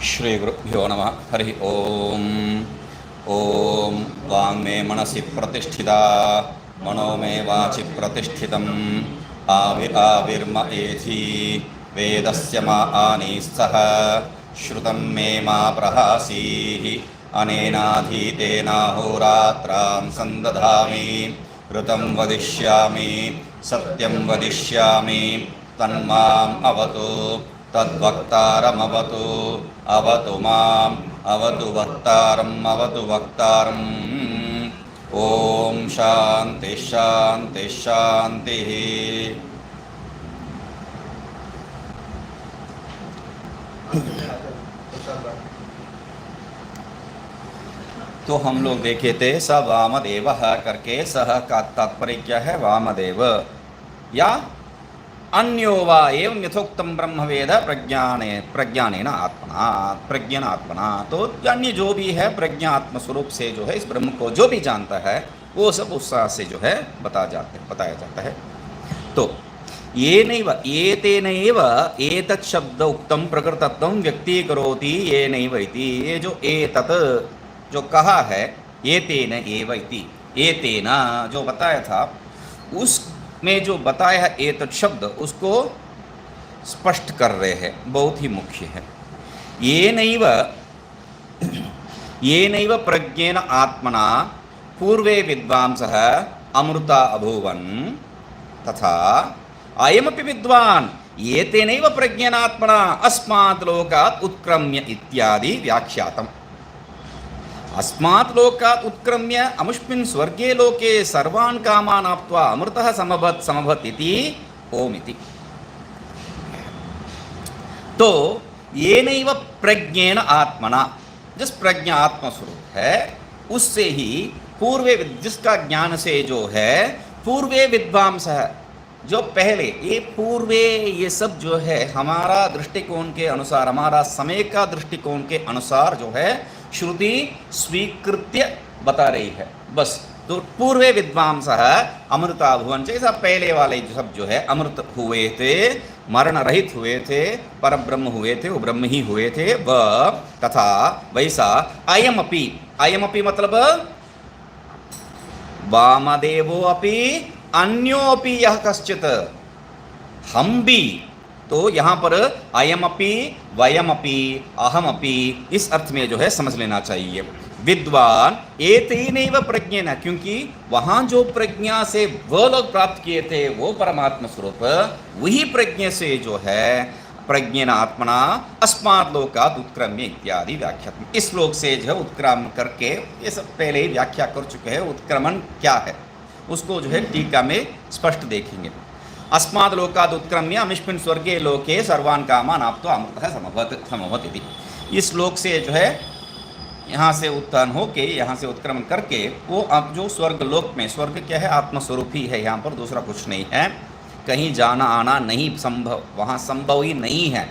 श्रीगुरुभ्यो नमः। हरि ओम। ओम वांग मे मनसि प्रतिष्ठिता मनो मे वाचि प्रतिष्ठितम् आविर्म एधि वेदस्य मा आनीस्तः श्रुतं मे मा प्रहासीः अनेनाधीतेनाहोरात्रां संदधामि ऋतं वदिष्यामि सत्यं वदिष्यामि तन्माम् अवतु तद्वक्तारमवतु अवतु माम् अवतु वक्तारम् अवतु वक्तारम्। ओम शांति शांति शांति। तो हम लोग देखे थे स वामदेव करके, सह का तात्पर्य क्या है? वामदेव या अन्यो वा एवं यथोक्तम ब्रह्मवेद प्रज्ञानेन आत्मना प्रज्ञान आत्मना। तो अन्य जो भी है प्रज्ञा आत्म स्वरूप से जो है इस ब्रह्म को जो भी जानता है वो सब उत्साह से जो है बताया जाता है। तो ये नैव एतेनैव एतत् शब्द उक्तम प्रकृतत्वं व्यक्तीकरोति ये नैव इति। ये जो एतत् जो कहा है एतेन एव इति, एतेन जो बताया था उस में जो बताया है एतत् शब्द उसको स्पष्ट कर रहे हैं, बहुत ही मुख्य है। ये नैव प्रज्ञेन आत्मना पूर्वे विद्वांसः अमृता अभूवन् तथा अयमपि विद्वान् एतेनैव प्रज्ञेन आत्मना अस्मात् लोकात् उत्क्रम्य इत्यादि व्याख्यातम्। अस्मात् लोकात् उत्क्रम्य अमुष्मिन् स्वर्गे लोके सर्वान् कामान् आप्त्वा अमृतः समभत् इति ओमिति। तो येनैव प्रज्ञेन आत्मना, जिस प्रज्ञा आत्मस्वरूप है उससे ही पूर्वे, जिसका ज्ञान से जो है पूर्वे विद्वांस है, जो पहले ये पूर्वे ये सब जो है हमारा दृष्टिकोण के अनुसार, हमारा समय का दृष्टिकोण के अनुसार जो है श्रुति स्वीकृत्य बता रही है बस। तो पूर्वे विद्वांसः अमृता भुवन, जैसा पहले वाले सब जो है अमृत हुए थे, मरण रहित हुए थे, परब्रह्म हुए थे, वो ब्रह्म ही हुए थे वह, तथा वैसा अयमपि, अयमपि मतलब वामदेवो अपि अन्योपि यह कश्चित, हम भी। तो यहाँ पर अयमपि वयमपि अहमपि इस अर्थ में जो है समझ लेना चाहिए। विद्वान एतेनैव प्रज्ञेन, क्योंकि वहाँ जो प्रज्ञा से वो लोग प्राप्त किए थे वो परमात्मा स्वरूप, वही प्रज्ञा से जो है प्रज्ञेन आत्मना अस्मात् लोकात् उत्क्रम्य इत्यादि व्याख्या। इस श्लोक से जो है उत्क्रमण करके ये सब पहले ही व्याख्या कर चुके हैं। उत्क्रमण क्या है उसको जो है टीका में स्पष्ट देखेंगे। अस्माद् लोकाद् उत्क्रम्य अमुष्मिन् स्वर्गे लोके सर्वान् कामान् आप्त्वा अमृतः समभत् इति। इस श्लोक से जो है यहाँ से उत्थान होके, यहाँ से उत्क्रमण करके वो अब जो स्वर्ग लोक में, स्वर्ग क्या है? आत्मस्वरूप ही है, यहाँ पर दूसरा कुछ नहीं है, कहीं जाना आना नहीं संभव, वहाँ संभव ही नहीं है,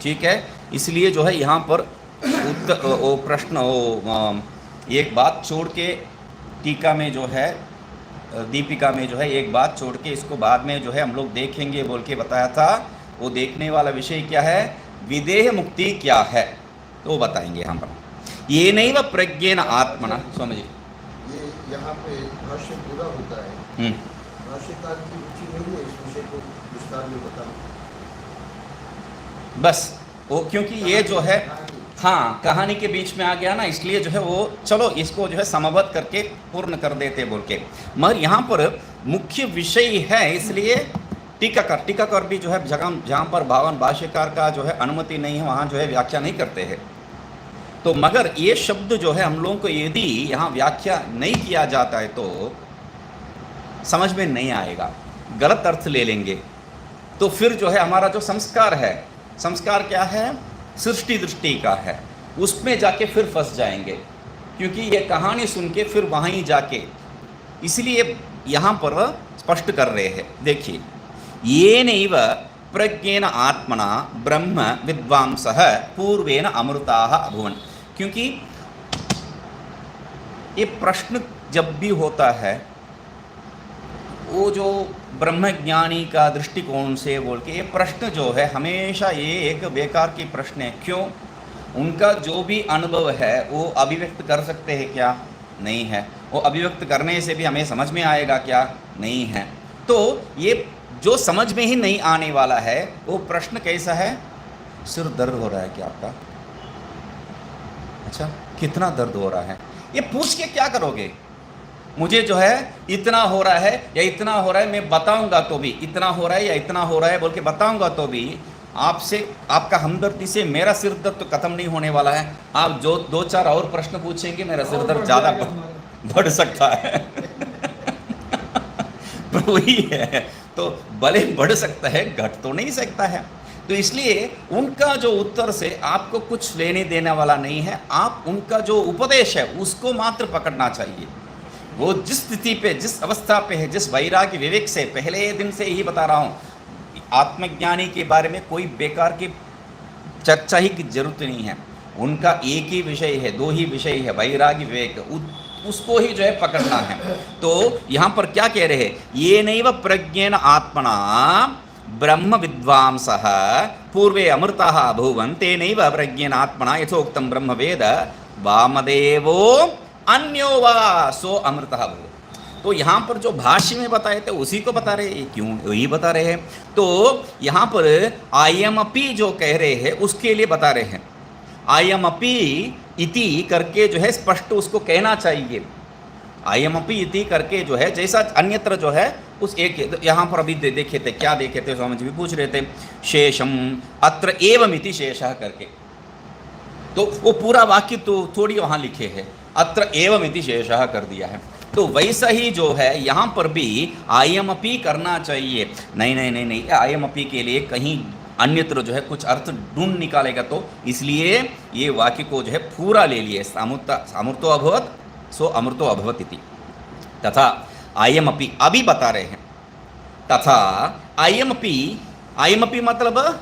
ठीक है। इसलिए जो है यहाँ पर वो प्रश्न, एक बात छोड़ के टीका में जो है, दीपिका में जो है एक बात छोड़ के इसको बाद में जो है हम लोग देखेंगे बोल के बताया था। वो देखने वाला विषय क्या है? विदेह मुक्ति क्या है तो वो बताएंगे यहाँ पर। ये नैव प्रज्ञेन आत्मना। स्वामी जी, ये यहाँ पे भाष्य पूरा होता है, भाष्यकार की रुचि नहीं है इस विषय को विस्तार में बताना, बस वो क्योंकि ये जो है हाँ कहानी के बीच में आ गया ना, इसलिए जो है वो चलो इसको जो है समबद्ध करके पूर्ण कर देते बोल के। मगर यहाँ पर मुख्य विषय है, इसलिए टीकाकार भी जो है जहाँ पर भावन भाष्यकार का जो है अनुमति नहीं है वहाँ जो है व्याख्या नहीं करते हैं। तो मगर ये शब्द जो है हम लोगों को यदि यहाँ व्याख्या नहीं किया जाता है तो समझ में नहीं आएगा, गलत अर्थ ले लेंगे। तो फिर जो है हमारा जो संस्कार है, संस्कार क्या है? सृष्टि दृष्टि का है, उसमें जाके फिर फंस जाएंगे, क्योंकि ये कहानी सुन के फिर वहाँ ही जाके, इसलिए यहाँ पर स्पष्ट कर रहे हैं। देखिए, ये नैव प्रज्ञेन आत्मना ब्रह्म विद्वांसः पूर्वेन अमृताः अभूवन्। क्योंकि ये प्रश्न जब भी होता है वो जो ब्रह्मज्ञानी का दृष्टिकोण से बोल के ये प्रश्न जो है हमेशा ये एक बेकार की प्रश्न है। क्यों? उनका जो भी अनुभव है वो अभिव्यक्त कर सकते हैं क्या? नहीं है। वो अभिव्यक्त करने से भी हमें समझ में आएगा क्या? नहीं है। तो ये जो समझ में ही नहीं आने वाला है वो प्रश्न कैसा है? सिर दर्द हो रहा है क्या आपका? अच्छा, कितना दर्द हो रहा है? ये पूछ के क्या करोगे? मुझे जो है इतना हो रहा है या इतना हो रहा है, मैं बताऊंगा तो भी इतना हो रहा है या इतना हो रहा है बोल के बताऊंगा तो भी आपसे, आपका हमदर्दी से मेरा सिर दर्द तो खत्म नहीं होने वाला है। आप जो 2-4 और प्रश्न पूछेंगे मेरा सिर दर्द ज़्यादा बढ़ सकता है। तो वही है, तो भले बढ़ सकता है, घट तो नहीं सकता है। तो इसलिए उनका जो उत्तर से आपको कुछ लेने देने वाला नहीं है। आप उनका जो उपदेश है उसको मात्र पकड़ना चाहिए। वो जिस स्थिति पे, जिस अवस्था पे है, जिस वैराग्य विवेक से, पहले दिन से ही बता रहा हूँ, आत्मज्ञानी के बारे में कोई बेकार की चर्चा ही की जरूरत नहीं है। उनका एक ही विषय है, 2 ही विषय है, वैराग्य विवेक, उसको ही जो है पकड़ना है। तो यहाँ पर क्या कह रहे हैं? ये नैव प्रज्ञेन आत्मना ब्रह्म विद्वांसः पूर्वे अमृताः अभूवन् तेनैव प्रज्ञेन आत्मना यथोक्तं ब्रह्म वेद वामदेवो अन्यो वा सो अमृतः भूव। तो यहाँ पर जो भाष्य में बताए थे उसी को बता रहे हैं। क्यों वही बता रहे हैं? तो यहाँ पर आयमपि जो कह रहे हैं उसके लिए बता रहे हैं। आयमपि इति करके जो है स्पष्ट उसको कहना चाहिए। आयमपि इति करके जो है, जैसा अन्यत्र जो है उस एक, यहाँ पर अभी देखे थे, क्या देखे थे, स्वामी जी भी पूछ रहे थे, शेषम अत्र एवमिति शेषः करके, तो वो पूरा वाक्य तो थोड़ी वहाँ लिखे है, अत्र एवमिति शेषः कर दिया है। तो वैसा ही जो है यहाँ पर भी आयमपि करना चाहिए। नहीं नहीं नहीं नहीं, आयमपि के लिए कहीं अन्यत्र जो है कुछ अर्थ ढूंढ निकालेगा, तो इसलिए ये वाक्य को जो है पूरा ले लिए। अमृतो अभवत सो अमृतो अभवत इति। तथा आयमपि अभी बता रहे हैं। तथा आयमपि, आयमपि मतलब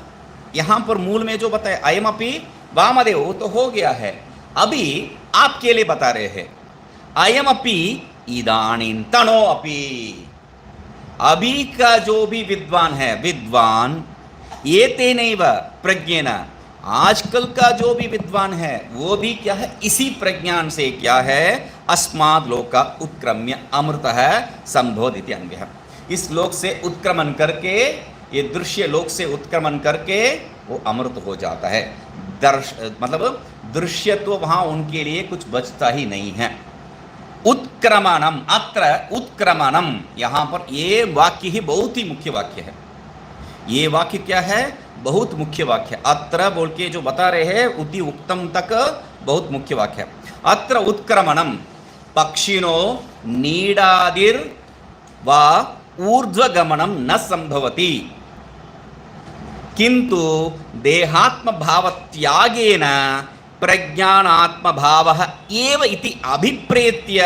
यहाँ पर मूल में जो बताए आयमपि वामदेव तो हो गया है, अभी आपके लिए बता रहे हैं। आयमपि इदानीं तनो अपि, अभी का जो भी विद्वान है, विद्वान ये तेनैव प्रज्ञेन, आजकल का जो भी विद्वान है वो भी क्या है? इसी प्रज्ञान से क्या है? अस्माद् लोक उत्क्रम्य अमृतः संभोदिति अन्वयः। इस लोक से उत्क्रमण करके, ये दृश्य लोक से उत्क्रमण करके वो अमृत हो जाता है। मतलब दृश्य तो वहाँ उनके लिए कुछ बचता ही नहीं है। उत्क्रमणम, अत्र उत्क्रमणम, यहाँ पर ये वाक्य ही बहुत ही मुख्य वाक्य है। ये वाक्य क्या है? बहुत मुख्य वाक्य। अत्र बोल के जो बता रहे हैं उति उक्तम तक बहुत मुख्य वाक्य है। अत्र उत्क्रमणम पक्षिणो नीडादिर वा ऊर्ध्वगमनम न संभवति, किंतु देहात्म भाव त्यागेन प्रज्ञानात्म भावः एव इति अभिप्रेत्य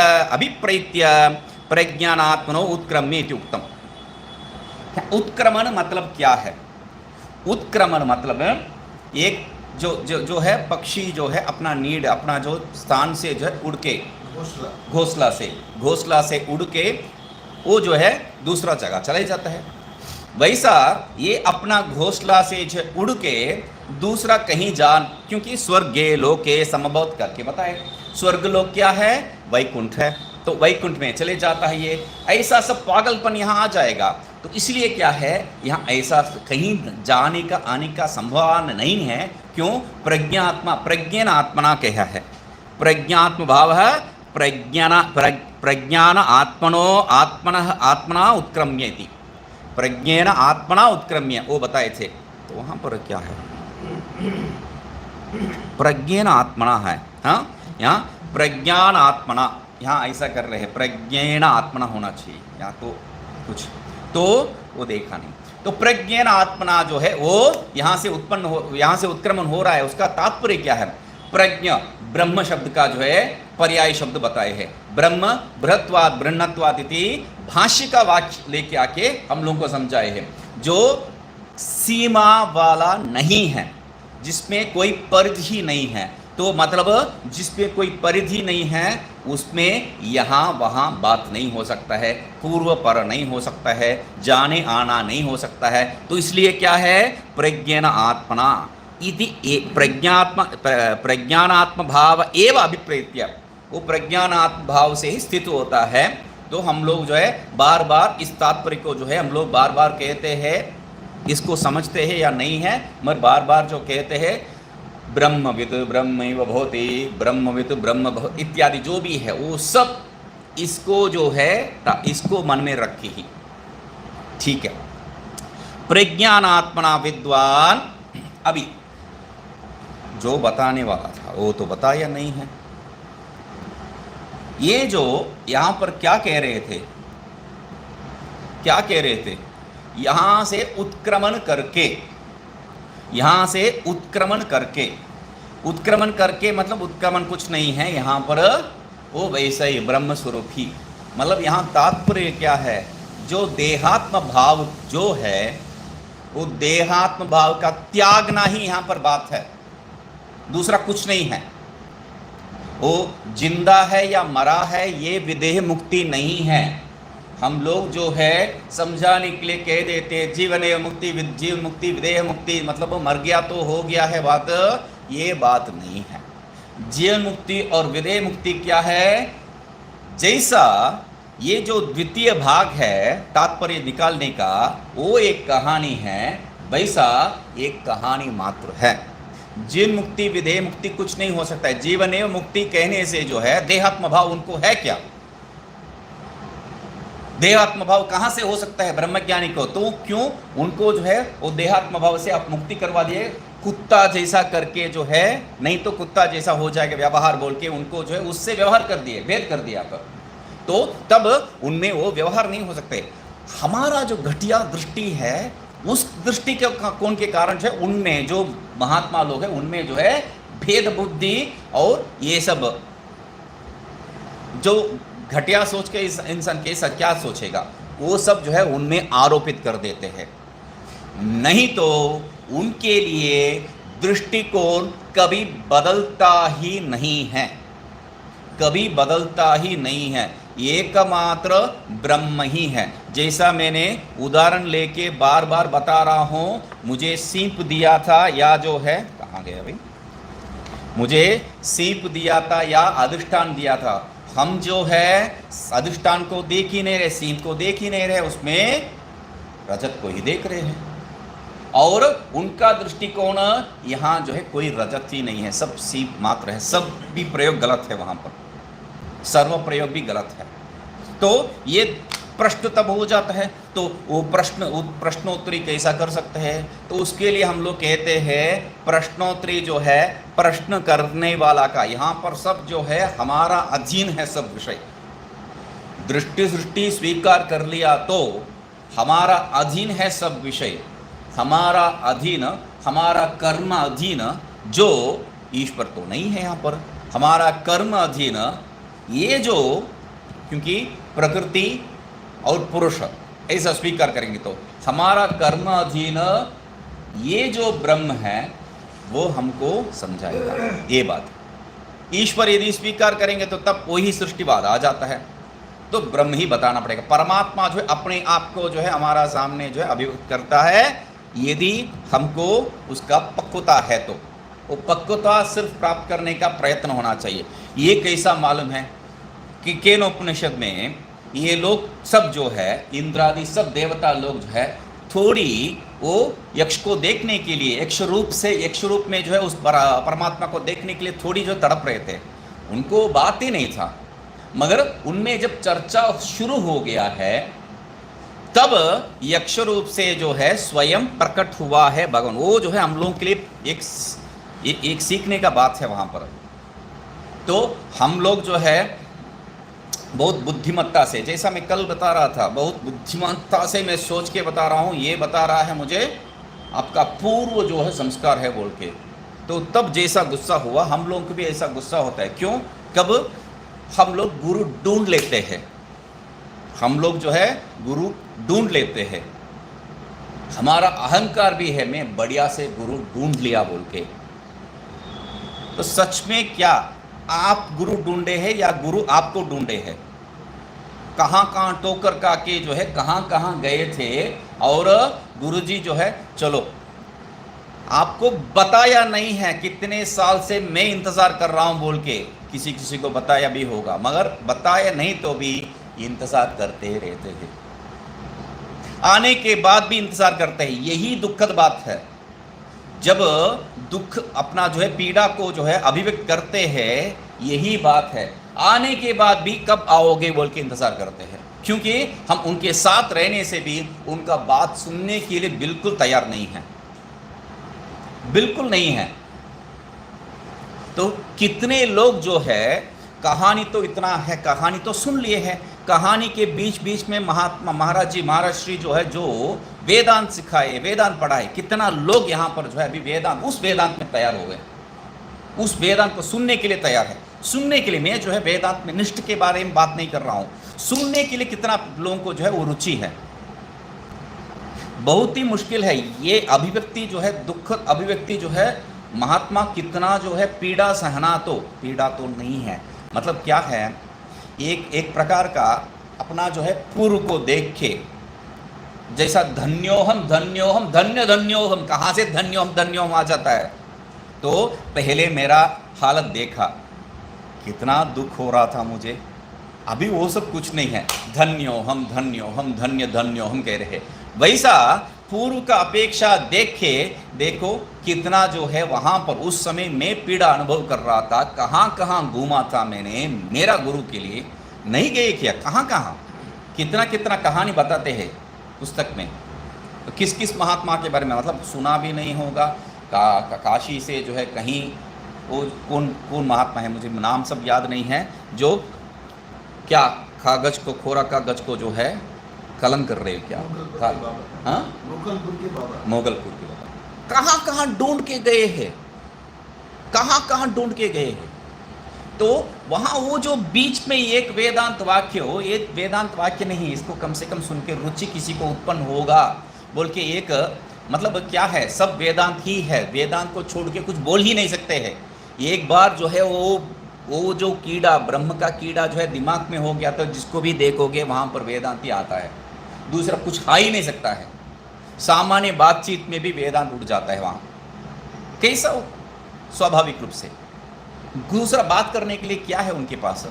प्रज्ञानात्मनो उत्क्रम्य इति उक्तम। उत्क्रमण मतलब क्या है? उत्क्रमण मतलब एक जो है पक्षी जो है अपना नीड, अपना जो स्थान से जो है उड़ के, घोंसला से उड़ के वो जो है दूसरा जगह चले जाता है। वैसा ये अपना घोंसला से जो उड़ के दूसरा कहीं जान, क्योंकि स्वर्गे लोके समभवत करके बताए, स्वर्ग लोक क्या है? वैकुंठ है, तो वैकुंठ में चले जाता है। ये ऐसा सब पागलपन यहाँ आ जाएगा। तो इसलिए क्या है, यहाँ ऐसा कहीं जाने का आने का संभावना नहीं है। क्यों? प्रज्ञान आत्मना कहा है। प्रज्ञात्म भाव है, प्रज्ञान आत्मना उत्क्रम्य इति, प्रज्ञेन आत्मना उत्क्रम्य वो बताए थे। तो वहाँ पर क्या है? प्रज्ञेन आत्मना है। हाँ, यहाँ प्रज्ञान आत्मना, यहाँ ऐसा कर रहे हैं, प्रज्ञेन आत्मना होना चाहिए यहाँ तो कुछ, तो वो देखा नहीं। तो प्रज्ञेन आत्मना जो है वो यहाँ से उत्पन्न हो, यहाँ से उत्क्रमण हो रहा है। उसका तात्पर्य क्या है? प्रज्ञ ब्रह्म शब्द का जो है पर्याय शब्द बताए हैं। ब्रह्म बृहत्वाद बृहन्नत्वाद इति भाष्य का वाक्य लेके आके हम लोगों को समझाए हैं, जो सीमा वाला नहीं है, जिसमें कोई परिधि नहीं है। तो मतलब जिसमें कोई परिधि नहीं है उसमें यहाँ वहाँ बात नहीं हो सकता है, पूर्व पर नहीं हो सकता है, जाने आना नहीं हो सकता है। तो इसलिए क्या है? प्रज्ञेन आत्मना, इति प्रज्ञानात्म भाव एवं अभिप्रेत्य, वो प्रज्ञानात्म भाव से ही स्थित होता है। तो हम लोग जो है बार बार इस तात्पर्य को जो है हम लोग बार बार कहते हैं, इसको समझते हैं या नहीं है, मगर बार बार जो कहते हैं ब्रह्मविद ब्रह्मैव भवति, ब्रह्मविद ब्रह्म भव इत्यादि जो भी है वो सब इसको जो है इसको मन में रखी ही। ठीक है, प्रज्ञानात्मना विद्वान, अभी जो बताने वाला था वो तो बताया नहीं है। ये जो यहां पर क्या कह रहे थे, क्या कह रहे थे, यहां से उत्क्रमण करके, यहां से उत्क्रमण करके, उत्क्रमण करके मतलब उत्क्रमण कुछ नहीं है यहां पर, वो वैसे ही ब्रह्म स्वरूप ही, मतलब यहां तात्पर्य क्या है, जो देहात्म भाव जो है वो देहात्म भाव का त्यागना ही यहां पर बात है, दूसरा कुछ नहीं है। वो जिंदा है या मरा है ये विदेह मुक्ति नहीं है। हम लोग जो है समझाने के लिए कह देते हैं जीवन एवं मुक्ति, जीव मुक्ति, विदेह मुक्ति, मतलब वो मर गया तो हो गया है बात, ये बात नहीं है। जीवन मुक्ति और विदेह मुक्ति क्या है, जैसा ये जो द्वितीय भाग है तात्पर्य निकालने का वो एक कहानी है, वैसा एक कहानी मात्र है। जीवन मुक्ति विदेह मुक्ति कुछ नहीं हो सकता है। जीवन एवं मुक्ति कहने से जो है देहात्म भाव उनको है क्या, देहात्म भाव कहां से हो सकता है ब्रह्मज्ञानी को, तो क्यों उनको जो है वो देहात्म भाव से आप मुक्ति करवा दिए, कुत्ता जैसा करके जो है, नहीं तो कुत्ता जैसा हो जाएगा व्यवहार बोल के उनको जो है उससे व्यवहार कर दिए, भेद कर दिया आप, तो तब उनमें वो व्यवहार नहीं हो सकते। हमारा जो घटिया दृष्टि है उस दृष्टि के कौन के कारण जो है उनमें जो महात्मा लोग हैं उनमें जो है भेद बुद्धि और ये सब जो घटिया सोच के इस इंसान कैसा क्या सोचेगा वो सब जो है उनमें आरोपित कर देते हैं। नहीं तो उनके लिए दृष्टिकोण कभी बदलता ही नहीं है, कभी बदलता ही नहीं है, एकमात्र ब्रह्म ही है। जैसा मैंने उदाहरण लेके बार बार बता रहा हूं, मुझे सीप दिया था या जो है कहाँ गया भाई, मुझे सीप दिया था या अधिष्ठान दिया था, हम जो है अधिष्ठान को देख ही नहीं रहे, सीप को देख ही नहीं रहे, उसमें रजत को ही देख रहे हैं, और उनका दृष्टिकोण यहाँ जो है कोई रजत ही नहीं है, सब सीप मात्र है, सब भी प्रयोग गलत है, वहाँ पर सर्व प्रयोग भी गलत है। तो ये प्रश्न तब हो जाता है, तो वो प्रश्नोत्तरी कैसा कर सकते हैं, तो उसके लिए हम लोग कहते हैं प्रश्नोत्तरी जो है प्रश्न करने वाला का, यहाँ पर सब जो है हमारा अधीन है सब विषय, दृष्टि सृष्टि स्वीकार कर लिया तो हमारा अधीन है सब विषय, हमारा अधीन, हमारा कर्म अधीन, जो ईश्वर तो नहीं है यहाँ पर, हमारा कर्म अधीन, ये जो, क्योंकि प्रकृति और पुरुष ऐसा स्वीकार करेंगे तो हमारा कर्म अधीन ये जो ब्रह्म है वो हमको समझाएगा। ये बात ईश्वर यदि स्वीकार करेंगे तो तब वही सृष्टिवाद आ जाता है, तो ब्रह्म ही बताना पड़ेगा। परमात्मा जो है अपने आप को जो है हमारा सामने जो है अभिव्यक्त करता है, यदि हमको उसका पक्वता है तो वो पक्वता सिर्फ प्राप्त करने का प्रयत्न होना चाहिए। ये कैसा मालूम है कि केनोपनिषद में ये लोग सब जो है इंद्रादि सब देवता लोग जो है थोड़ी वो यक्ष को देखने के लिए यक्ष रूप में जो है उस परमात्मा को देखने के लिए थोड़ी जो तड़प रहे थे, उनको बात ही नहीं था, मगर उनमें जब चर्चा शुरू हो गया है तब यक्ष रूप से जो है स्वयं प्रकट हुआ है भगवान। वो जो है हम लोगों के लिए एक सीखने का बात है वहाँ पर। तो हम लोग जो है बहुत बुद्धिमत्ता से, जैसा मैं कल बता रहा था, बहुत बुद्धिमत्ता से मैं सोच के बता रहा हूँ, ये बता रहा है मुझे आपका पूर्व जो है संस्कार है बोल के, तो तब जैसा गुस्सा हुआ हम लोगों को भी ऐसा गुस्सा होता है। क्यों? कब हम लोग गुरु ढूंढ लेते हैं, हम लोग जो है गुरु ढूंढ लेते हैं, हमारा अहंकार भी है मैं बढ़िया से गुरु ढूंढ लिया बोल के। तो सच में क्या आप गुरु ढूंढे हैं या गुरु आपको ढूंढे हैं? कहाँ कहाँ टोकर का के जो है कहाँ कहाँ गए थे और गुरुजी जो है चलो आपको बताया नहीं है कितने साल से मैं इंतजार कर रहा हूं बोल के, किसी किसी को बताया भी होगा, मगर बताया नहीं तो भी इंतजार करते रहते हैं, आने के बाद भी इंतजार करते हैं। यही दुखद बात है, जब दुख अपना जो है पीड़ा को जो है अभिव्यक्त करते हैं, यही बात है, आने के बाद भी कब आओगे बोल के इंतजार करते हैं, क्योंकि हम उनके साथ रहने से भी उनका बात सुनने के लिए बिल्कुल तैयार नहीं है, बिल्कुल नहीं है। तो कितने लोग जो है कहानी तो इतना है, कहानी तो सुन लिए है, कहानी के बीच बीच में महात्मा महाराज जी महाराज श्री जो है जो वेदांत सिखाए, वेदांत पढ़ाए, कितना लोग यहाँ पर जो है अभी वेदांत, उस वेदांत में तैयार हो गए, उस वेदांत को सुनने के लिए तैयार है, सुनने के लिए। मैं जो है वेदांत में निष्ठ के बारे में बात नहीं कर रहा हूँ, सुनने के लिए कितना लोगों को जो है वो रुचि है। बहुत ही मुश्किल है ये अभिव्यक्ति जो है, दुखद अभिव्यक्ति जो है, महात्मा कितना जो है पीड़ा सहना, तो पीड़ा तो नहीं है, मतलब क्या है, एक प्रकार का अपना जो है पूर्व को देख के, जैसा धन्योहम धन्योहम धन्य धन्योहम, कहाँ से धन्योहम धन्योहम आ जाता है, तो पहले मेरा हालत देखा, कितना दुख हो रहा था मुझे, अभी वो सब कुछ नहीं है, धन्योहम धन्योहम धन्य धन्योहम कह रहे। वैसा पूर्व का अपेक्षा देख के देखो कितना जो है वहाँ पर उस समय मैं पीड़ा अनुभव कर रहा था, कहाँ कहाँ घूमा था मैंने मेरा गुरु के लिए, नहीं गए क्या, कहाँ कहाँ, कितना कितना कहानी बताते हैं पुस्तक में। तो किस किस महात्मा के बारे में मतलब सुना भी नहीं होगा, काशी से जो है कहीं, वो कौन कौन महात्मा है मुझे नाम सब याद नहीं है, जो क्या कागज को, खोरा कागज को जो है कलम कर रहे हो क्या, हाँ मोगलपुर के बाबा, कहाँ कहाँ ढूंढ के गए हैं, कहाँ कहाँ ढूंढ के गए हैं। तो वहाँ वो जो बीच में एक वेदांत वाक्य हो, एक वेदांत वाक्य नहीं, इसको कम से कम सुन के रुचि किसी को उत्पन्न होगा बोल के, एक मतलब क्या है, सब वेदांत ही है, वेदांत को छोड़ के कुछ बोल ही नहीं सकते हैं। एक बार जो है वो जो कीड़ा, ब्रह्म का कीड़ा जो है दिमाग में हो गया तो जिसको भी देखोगे वहाँ पर वेदांत ही आता है, दूसरा कुछ आ ही नहीं सकता है। सामान्य बातचीत में भी वेदांत उठ जाता है वहाँ, कैसा हो, स्वाभाविक रूप से। दूसरा बात करने के लिए क्या है उनके पास,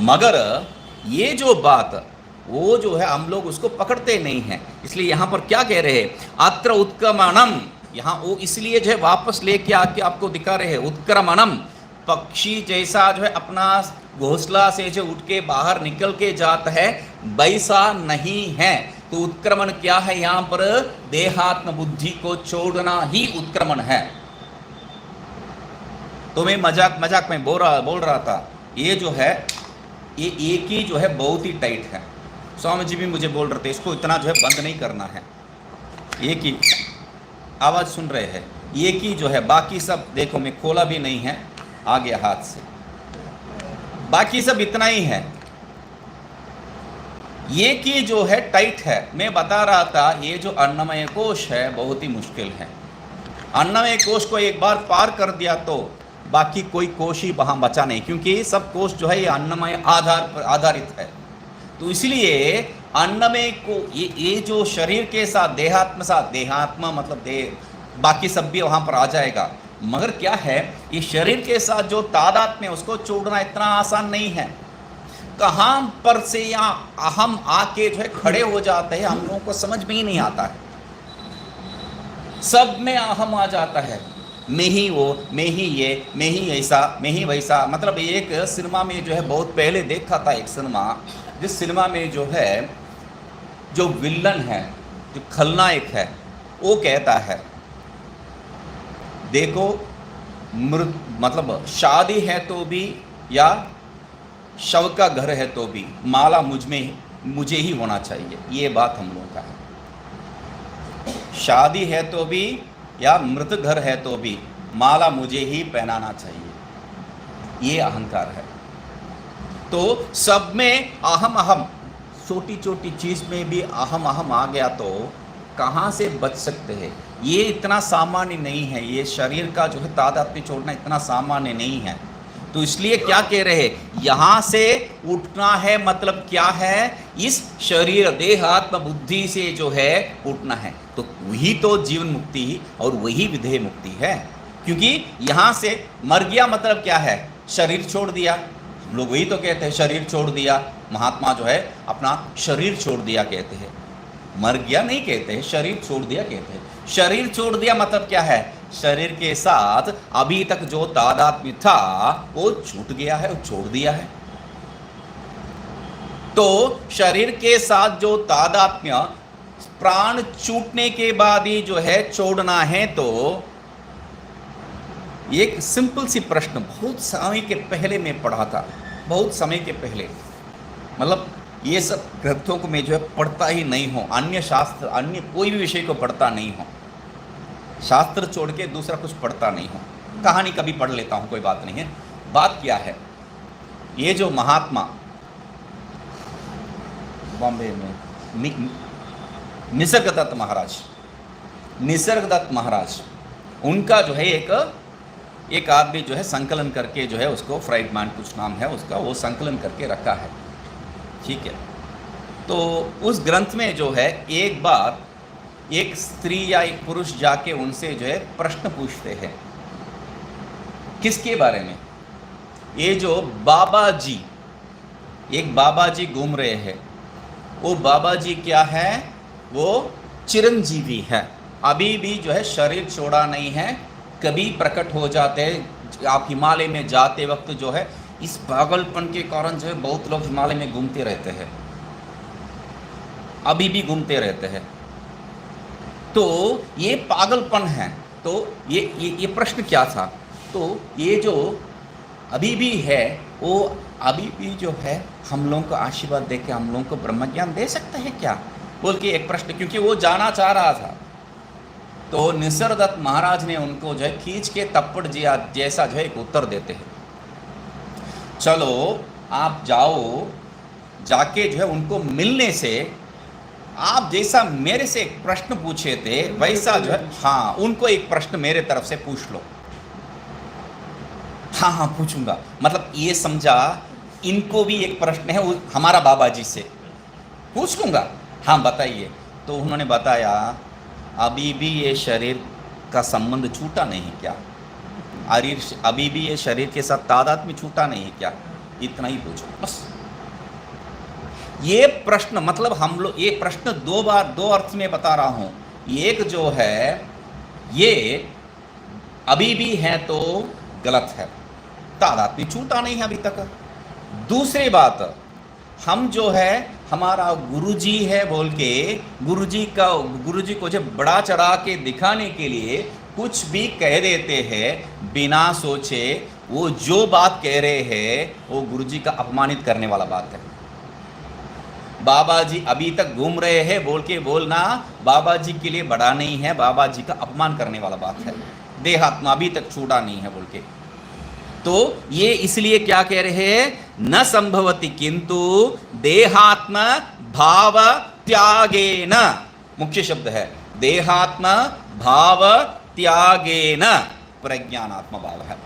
मगर ये जो बात वो जो है हम लोग उसको पकड़ते नहीं हैं। इसलिए यहाँ पर क्या कह रहे हैं, अत्र उत्क्रमणम, यहाँ वो इसलिए जो है वापस लेके आके आपको दिखा रहे हैं, उत्क्रमणम, पक्षी जैसा जो है अपना घोंसला से जो उठ के बाहर निकल के जाता है वैसा नहीं है। तो उत्क्रमण क्या है, यहाँ पर देहात्म बुद्धि को छोड़ना ही उत्क्रमण है। तो मैं मजाक मजाक में बोल रहा था, ये जो है ये एक ही जो है बहुत ही टाइट है। स्वामी जी भी मुझे बोल रहे थे इसको इतना जो है बंद नहीं करना है, एक ही आवाज़ सुन रहे हैं, एक ही जो है, बाकी सब देखो मैं खोला भी नहीं है, आ गया हाथ से, बाकी सब इतना ही है, ये की जो है टाइट है। मैं बता रहा था ये जो अन्नमय कोश है बहुत ही मुश्किल है, अन्नमय कोश को एक बार पार कर दिया तो बाकी कोई कोश ही वहाँ बचा नहीं, क्योंकि सब कोश जो है ये अन्नमय आधार पर आधारित है। तो इसलिए अन्नमय को ये जो शरीर के साथ देहात्मा मतलब देह, बाकी सब भी वहाँ पर आ जाएगा, मगर क्या है ये शरीर के साथ जो तादात्म्य उसको छोड़ना इतना आसान नहीं है। कहाँ पर से यहाँ अहम आके जो है खड़े हो जाते हैं, हम लोगों को समझ में ही नहीं आता है, सब में अहम आ जाता है, मैं ही वो, मैं ही ये, मैं ही ऐसा, मैं ही वैसा। मतलब एक सिनेमा में जो है बहुत पहले देखा था एक सिनेमा, जिस सिनेमा में जो है जो विलन है, जो खलनायक है, वो कहता है देखो मतलब शादी है तो भी या शव का घर है तो भी माला मुझे ही होना चाहिए, ये बात हम लोगों का है। शादी है तो भी या मृत घर है तो भी माला मुझे ही पहनाना चाहिए, ये अहंकार है। तो सब में अहम अहम, छोटी छोटी चीज़ में भी अहम अहम आ गया तो कहाँ से बच सकते हैं। ये इतना सामान्य नहीं है, ये शरीर का जो है तादात्म्य छोड़ना इतना सामान्य नहीं है। तो इसलिए क्या कह रहे हैं, यहां से उठना है मतलब क्या है, इस शरीर देह आत्म बुद्धि से जो है उठना है। तो वही तो जीवन मुक्ति और वही विधेय मुक्ति है। क्योंकि यहां से मर गया मतलब क्या है, शरीर छोड़ दिया। हम लोग वही तो कहते हैं शरीर छोड़ दिया, महात्मा जो है अपना शरीर छोड़ दिया कहते हैं, मर गया नहीं कहते हैं, शरीर छोड़ दिया कहते हैं। शरीर छोड़ दिया मतलब क्या है, शरीर के साथ अभी तक जो तादात्म्य था वो छूट गया है, वो छोड़ दिया है। तो शरीर के साथ जो तादात्म्य प्राण छूटने के बाद ही जो है छोड़ना है। तो एक सिंपल सी प्रश्न बहुत समय के पहले मैं पढ़ा था, बहुत समय के पहले, मतलब ये सब ग्रंथों को मैं जो है पढ़ता ही नहीं हूँ, अन्य शास्त्र अन्य कोई भी विषय को पढ़ता नहीं हूँ, शास्त्र छोड़ के दूसरा कुछ पढ़ता नहीं हूँ। कहानी कभी पढ़ लेता हूँ, कोई बात नहीं है। बात क्या है, ये जो महात्मा बॉम्बे में निसर्गदत्त महाराज, उनका जो है एक आदमी जो है संकलन करके जो है उसको फ्राइडमैन कुछ नाम है उसका, वो संकलन करके रखा है, ठीक है। तो उस ग्रंथ में जो है एक बार एक स्त्री या एक पुरुष जाके उनसे जो है प्रश्न पूछते हैं, किसके बारे में, ये जो बाबा जी, एक बाबा जी घूम रहे हैं, वो बाबा जी क्या है, वो चिरंजीवी है, अभी भी जो है शरीर छोड़ा नहीं है, कभी प्रकट हो जाते हैं। आप हिमालय में जाते वक्त जो है इस पागलपन के कारण जो है बहुत लोग हिमालय में घूमते रहते हैं, अभी भी घूमते रहते हैं। तो ये पागलपन है। तो ये प्रश्न क्या था, तो ये जो अभी भी है वो अभी भी जो है हम लोगों को आशीर्वाद दे के हम लोगों को ब्रह्म ज्ञान दे सकते हैं क्या, बोल के एक प्रश्न, क्योंकि वो जाना चाह रहा था। तो निसर्गदत्त महाराज ने उनको जो है खींच के तप्पड़ जैसा जो है एक उत्तर देते हैं, चलो आप जाओ, जाके जो है उनको मिलने से आप जैसा मेरे से एक प्रश्न पूछे थे वैसा जो है, हाँ उनको एक प्रश्न मेरे तरफ से पूछ लो। हाँ हाँ पूछूंगा, मतलब ये समझा इनको भी एक प्रश्न है हमारा बाबा जी से, पूछ लूँगा, हाँ बताइए। तो उन्होंने बताया अभी भी ये शरीर का संबंध छूटा नहीं क्या, अभी भी ये शरीर के साथ तादात्म्य छूटा नहीं क्या, इतना ही पूछो बस। ये प्रश्न मतलब हम लोग ये प्रश्न दो अर्थ में बता रहा हूँ। एक जो है ये अभी भी है तो गलत है, तादात्म्य छूटा नहीं है अभी तक। दूसरी बात, हम जो है हमारा गुरुजी है बोल के गुरुजी को जब बड़ा चढ़ा के दिखाने के लिए कुछ भी कह देते हैं बिना सोचे, वो जो बात कह रहे हैं वो गुरुजी का अपमानित करने वाला बात है। बाबा जी अभी तक घूम रहे हैं बोल के बोलना बाबा जी के लिए बड़ा नहीं है, बाबा जी का अपमान करने वाला बात है। देहात्मा अभी तक छूटा नहीं है बोल के, तो ये इसलिए क्या कह रहे हैं, न संभवति किंतु देहात्म भाव त्यागेन, मुख्य शब्द है देहात्म भाव त्यागेन प्रज्ञानात्म भाव है।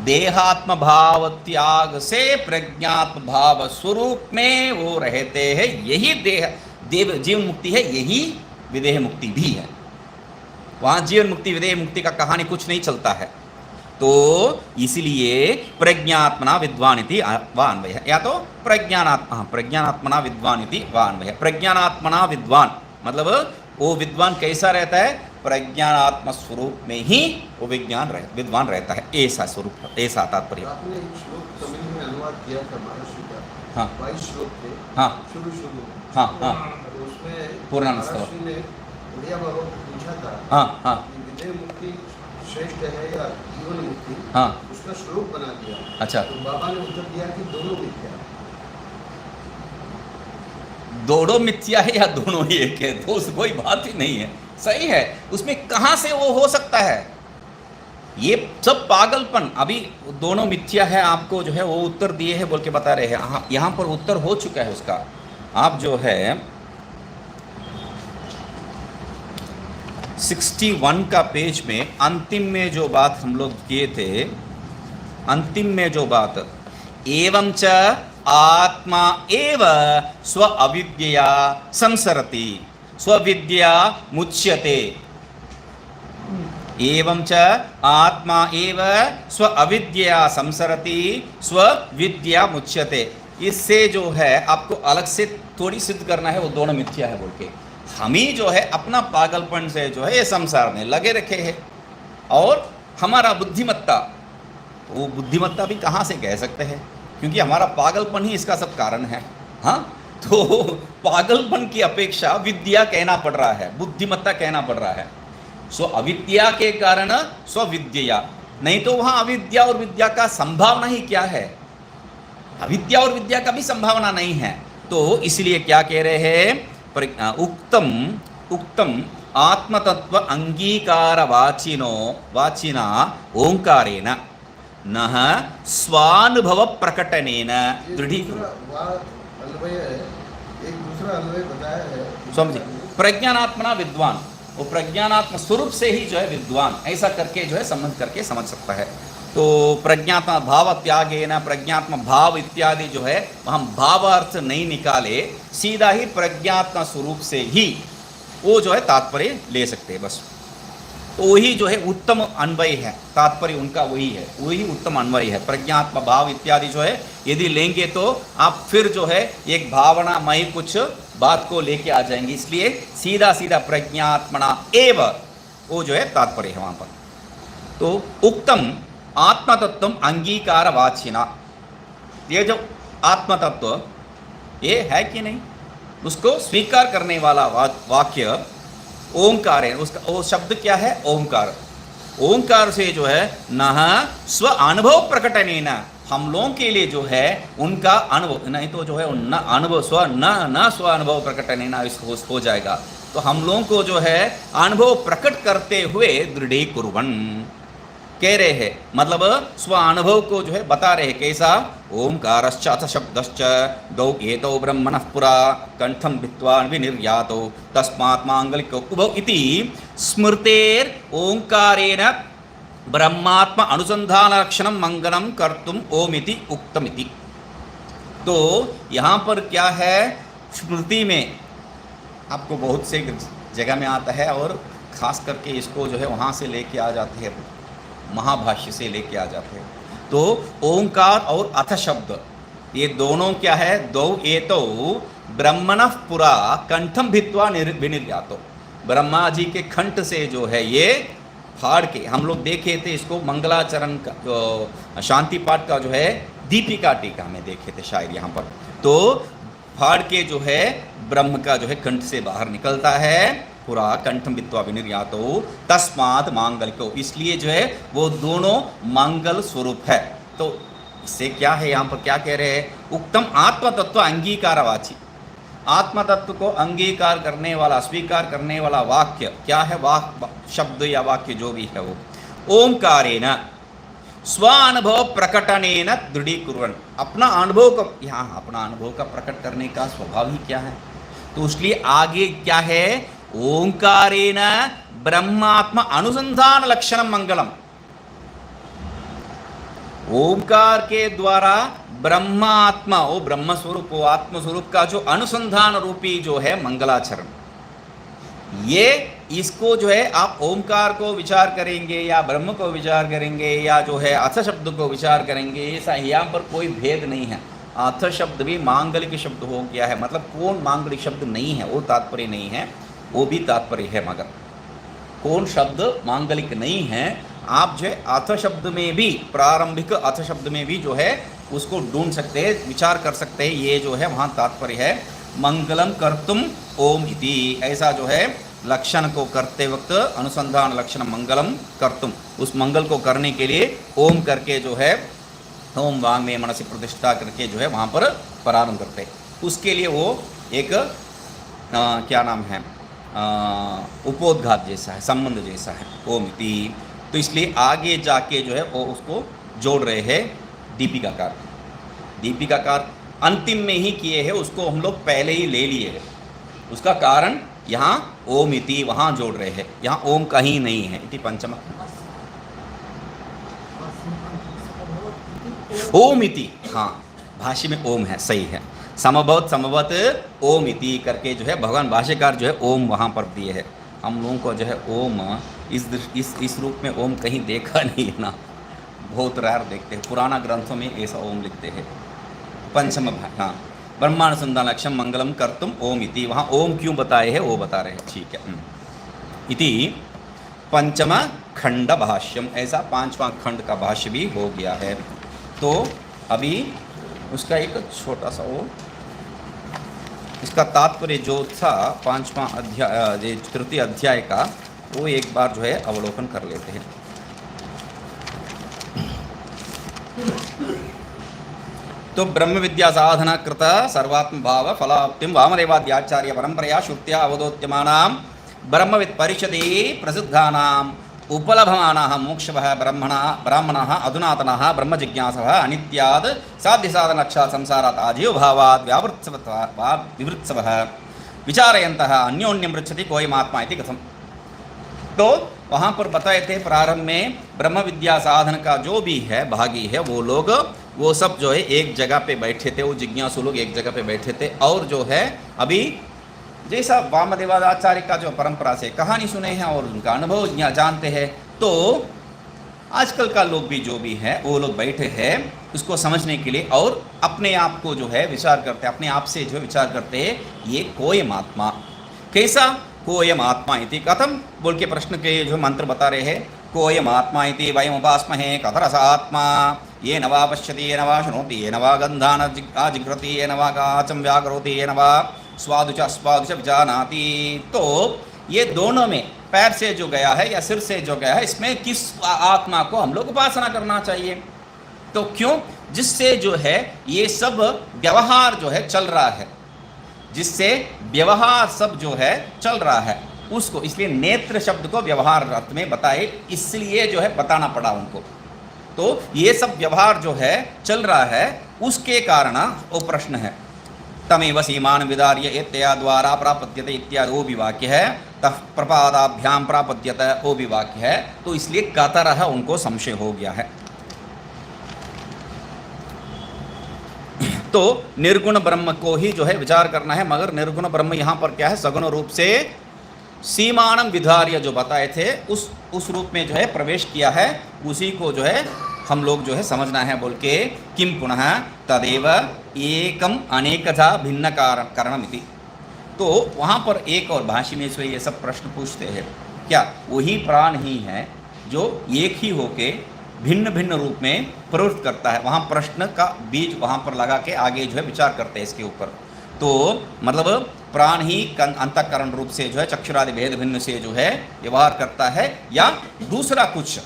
देहात्म भाव त्याग से प्रज्ञात्म भाव स्वरूप में वो रहते हैं, यही जीवन मुक्ति है, यही विदेह मुक्ति भी है। वहां जीवन मुक्ति विदेह मुक्ति का कहानी कुछ नहीं चलता है। तो इसलिए प्रज्ञात्मना विद्वान इति वान्वय, या तो प्रज्ञानात्मना विद्वान इति वान्वय। प्रज्ञानात्मना विद्वान मतलब वो विद्वान कैसा रहता है, प्रज्ञानात्म स्वरूप में ही वो विद्वान रहता है, ऐसा स्वरूप, ऐसा तात्पर्य। आपने एक श्लोक तमिल में अनुवाद किया था महर्षि का, हाँ 22 श्लोक थे, हाँ शुरू हाँ हाँ तो उसमें पूर्णानंद महर्षि ने उड़िया बाबा को पूछा था हाँ हाँ कि विदेह मुक्ति श्रेष्ठ है या जीवन मुक्ति, हाँ उसका श्लोक बना दिया। अच्छा, तो बाबा ने उत्तर दिया कि दोनों मिथ्या। दोनों मिथ्या है या दोनों ही एक है, तो उस कोई बात ही नहीं है, सही है। उसमें कहाँ से वो हो सकता है, ये सब पागलपन। अभी दोनों मिथ्या है आपको जो है वो उत्तर दिए है बोल के बता रहे हैं, यहाँ पर उत्तर हो चुका है उसका। आप जो है 61 का पेज में अंतिम में जो बात हम लोग किए थे, अंतिम में जो बात, एवं च आत्मा एव स्व अविद्यया संसरति स्वविद्या मुच्यते। एवं च आत्मा एव स्व अविद्यया संसरति स्वविद्या मुच्यते। इससे जो है आपको अलग से थोड़ी सिद्ध करना है, वो दोनों मिथ्या है बोल के। हम ही जो है अपना पागलपन से जो है ये संसार में लगे रखे हैं, और हमारा बुद्धिमत्ता, वो बुद्धिमत्ता भी कहाँ से कह सकते हैं, क्योंकि हमारा पागलपन ही इसका सब कारण है। हाँ, तो पागलपन की अपेक्षा विद्या कहना पड़ रहा है, बुद्धिमत्ता कहना पड़ रहा है। सो अविद्या के कारण स्वविद्या, नहीं तो वहाँ अविद्या और विद्या का संभावना ही क्या है, अविद्या और विद्या का भी संभावना नहीं है। तो इसलिए क्या कह रहे हैं, उक्तम आत्मतत्व अंगीकार वाचिना ओंकारेण नः स्वानुभव प्रकटनेन दृढ़ी। एक दूसरा अन्वय बताया है, समझिए, प्रज्ञानात्मना विद्वान, वो प्रज्ञानात्म स्वरूप से ही जो है विद्वान, ऐसा करके जो है संबंध करके समझ सकता है। तो प्रज्ञात्म भाव त्यागेन, प्रज्ञात्म भाव इत्यादि जो है हम भावार्थ नहीं निकाले, सीधा ही प्रज्ञात्म स्वरूप से ही वो जो है तात्पर्य ले सकते हैं बस। तो वही जो है उत्तम अन्वय है, तात्पर्य उनका वही है, वही उत्तम अन्वय है। प्रज्ञात्म भाव इत्यादि जो है यदि लेंगे तो आप फिर जो है एक भावनामय कुछ बात को लेके आ जाएंगे, इसलिए सीधा सीधा प्रज्ञात्मना एव वो जो है तात्पर्य है वहाँ पर। तो उक्तम आत्मतत्व अंगीकार वाचिना, ये जो आत्मतत्व ये है कि नहीं, उसको स्वीकार करने वाला वाक्य ओंकार है। उसका वो शब्द क्या है, ओंकार। ओंकार से जो है नह स्व अनुभव प्रकटनेन, हम लोगों के लिए जो है उनका अनुभव, नहीं तो जो है न अनुभव स्व न स्व अनुभव प्रकटनेन हो जाएगा। तो हम लोगों को जो है अनुभव प्रकट करते हुए दृढ़ीकुर्वन् कह रहे हैं, मतलब स्व अनुभव को जो है बता रहे हैं। कैसा, ओंकारश्च अथ शब्दश्च द्वौ एतौ ब्रह्मणः पुरा कंठं भित्त्वा विनिर्यातौ तस्मात् मांगलिको उभौ इति स्मृतेर ओंकारेण ब्रह्मात्म अनुसंधान लक्षणं मंगलम कर्तुम ओमिति उक्तमिति। तो यहाँ पर क्या है, स्मृति में आपको बहुत से जगह में आता है, और खास करके इसको जो है वहाँ से लेके आ जाते हैं, महाभाष्य से लेके आ जाते हैं। तो ओंकार और अथ शब्द ये दोनों क्या है, दो एतौ ब्रह्मणः पुरा कंठम भित्त्वा विनिर्यातो, ब्रह्मा जी के कंठ से जो है ये फाड़ के, हम लोग देखे थे इसको मंगलाचरण का जो शांति पाठ का जो है दीपिका टीका में देखे थे शायद यहाँ पर। तो फाड़ के जो है ब्रह्म का जो है कंठ से बाहर निकलता है, पुरा कंठम भित्त्वा विनिर्यातो तस्मात् मांगलिको, इसलिए जो है वो दोनों मंगल स्वरूप है। तो इससे क्या है, यहाँ पर क्या कह रहे हैं, उक्तम आत्मतत्व अंगीकारवाची, आत्मतत्व को अंगीकार करने वाला, स्वीकार करने वाला वाक्य क्या है, शब्द या वाक्य जो भी है वो ओंकारेण स्वानुभव प्रकटनेन दृढ़ीकुर्वन्, अपना अनुभव को, यहाँ अपना अनुभव का प्रकट करने का स्वभाव ही क्या है, तो उसलिए आगे क्या है, ओंकारेण ब्रह्मात्म अनुसंधान लक्षणम मंगलम, ओंकार के द्वारा ब्रह्मात्मा, वो ब्रह्म स्वरूप, वो आत्म स्वरूप का जो अनुसंधान रूपी जो है मंगलाचरण, ये इसको जो है आप ओंकार को विचार करेंगे या ब्रह्म को विचार करेंगे या जो है अथ शब्द को विचार करेंगे, ऐसा यहाँ पर कोई भेद नहीं है। अथ शब्द भी मांगलिक शब्द हो गया है, मतलब कौन मांगलिक शब्द नहीं है वो तात्पर्य नहीं है, वो भी तात्पर्य है, मगर कौन शब्द मांगलिक नहीं है, आप जो है अथ शब्द में भी, प्रारंभिक अथ शब्द में भी जो है उसको ढूंढ सकते हैं, विचार कर सकते हैं, ये जो है वहाँ तात्पर्य है। मंगलम कर्तुम ओम इति, ऐसा जो है लक्षण को करते वक्त अनुसंधान लक्षण मंगलम कर्तुम, उस मंगल को करने के लिए ओम करके जो है ओम वांग में मनसी प्रतिष्ठा करके जो है वहाँ पर प्रारंभ करते हैं। उसके लिए वो एक क्या नाम है, उपोद्घात जैसा है, संबंध जैसा है ओम इति। तो इसलिए आगे जाके जो है वो उसको जोड़ रहे हैं दीपिकाकार। दीपिकाकार अंतिम में ही किए हैं, उसको हम लोग पहले ही ले लिए हैं, उसका कारण यहाँ ओम इति वहाँ जोड़ रहे हैं, यहाँ ओम कहीं नहीं है, इति पंचम। ओम इति, हाँ भाष्य में ओम है, सही है। समभवत समवत ओम इति करके जो है भगवान भाष्यकार जो है ओम वहाँ पर दिए है। हम लोगों को जो है ओम इस रूप में ओम कहीं देखा नहीं है ना, बहुत रेयर देखते हैं। पुराना ग्रंथों में ऐसा ओम लिखते हैं। पंचम, हाँ, ब्रह्मानुसंधान लक्ष्यम मंगलम कर्तुम ओम इति, वहाँ ओम क्यों बताए हैं वो बता रहे हैं, ठीक है। इति पंचम खंड भाष्यम, ऐसा पांचवा खंड का भाष्य भी हो गया है। तो अभी उसका एक छोटा सा वो इसका तात्पर्य जो था पांचवा अध्याय, तृतीय अध्याय का, वो एक बार जो है अवलोकन कर लेते हैं। तो ब्रह्म विद्या साधना कृत सर्वात्म भाव फलाप्तिम वामदेवाद्याचार्य परंपरया श्रुत्या अवदोत्यमानां ब्रह्मवित् परिषदि प्रसिद्धानां उपलभमानाः मोक्षवः ब्राह्मणाः अधुनातनाः ब्रह्मजिज्ञासवः अनित्याद् साध्यसाधनक्षात् संसारात् आजीवभावात् विवृत्सवः विचारयन्तः अन्योन्यं पृच्छति कोऽयमात्मा इति कथम्। तो वहाँ पर बताए थे प्रारंभ में ब्रह्म विद्या साधन का जो भी है भागी है वो लोग, वो सब जो है एक जगह पे बैठे थे, वो जिज्ञासु लोग एक जगह पे बैठे थे। और जो है अभी जैसा वामदेवाचार्य का जो परंपरा से कहानी सुने हैं और उनका अनुभव जानते हैं, तो आजकल का लोग भी जो भी है वो लोग बैठे हैं उसको समझने के लिए और अपने आप को जो है विचार करते हैं, अपने आप से जो विचार करते हैं ये कोयम आत्मा कैसा, कोयम आत्मा इति कथम बोल के प्रश्न के जो मंत्र बता रहे हैं। कोयम आत्मा इति वयम उपास्महे कथरस आत्मा ये न वा पश्यति ये न वा शृणोति ये न वा गन्धान् आजिघ्रति ये न वा काचं व्याकरोति ये न वा स्वादु च अस्वादु च विजानाति। तो ये दोनों में पैर से जो गया है या सिर से जो गया है, इसमें किस आत्मा को हम लोग उपासना करना चाहिए? तो क्यों? जिससे जो है ये सब व्यवहार जो है चल रहा है, जिससे व्यवहार सब जो है चल रहा है उसको, इसलिए नेत्र शब्द को व्यवहार अर्थ में बताए, इसलिए जो है बताना पड़ा उनको। तो ये सब व्यवहार जो है चल रहा है उसके कारण वो प्रश्न है। तमेव सीमान विदार्य इत्या द्वारा प्रापद्यते इत्यादि वो भी वाक्य है, तः प्रपादाभ्याम प्रापद्यत वो भी वाक्य है। तो इसलिए कतरह उनको संशय हो गया है। तो निर्गुण ब्रह्म को ही जो है विचार करना है, मगर निर्गुण ब्रह्म यहाँ पर क्या है, सगुण रूप से सीमानम विधार्य जो बताए थे उस रूप में जो है प्रवेश किया है, उसी को जो है हम लोग जो है समझना है बोल के किम पुनः तदेव एकम अनेकधा भिन्न कारणमिति। तो वहाँ पर एक और भाष्य में से ये सब प्रश्न पूछते हैं, क्या वही प्राण ही है जो एक ही होके भिन्न भिन्न रूप में प्रवृत्त करता है? वहाँ प्रश्न का बीज वहाँ पर लगा के आगे जो है विचार करते हैं इसके ऊपर। तो मतलब प्राण ही अंतःकरण रूप से जो है चक्षुरादि भेद भिन्न से जो है व्यवहार करता है या दूसरा कुछ,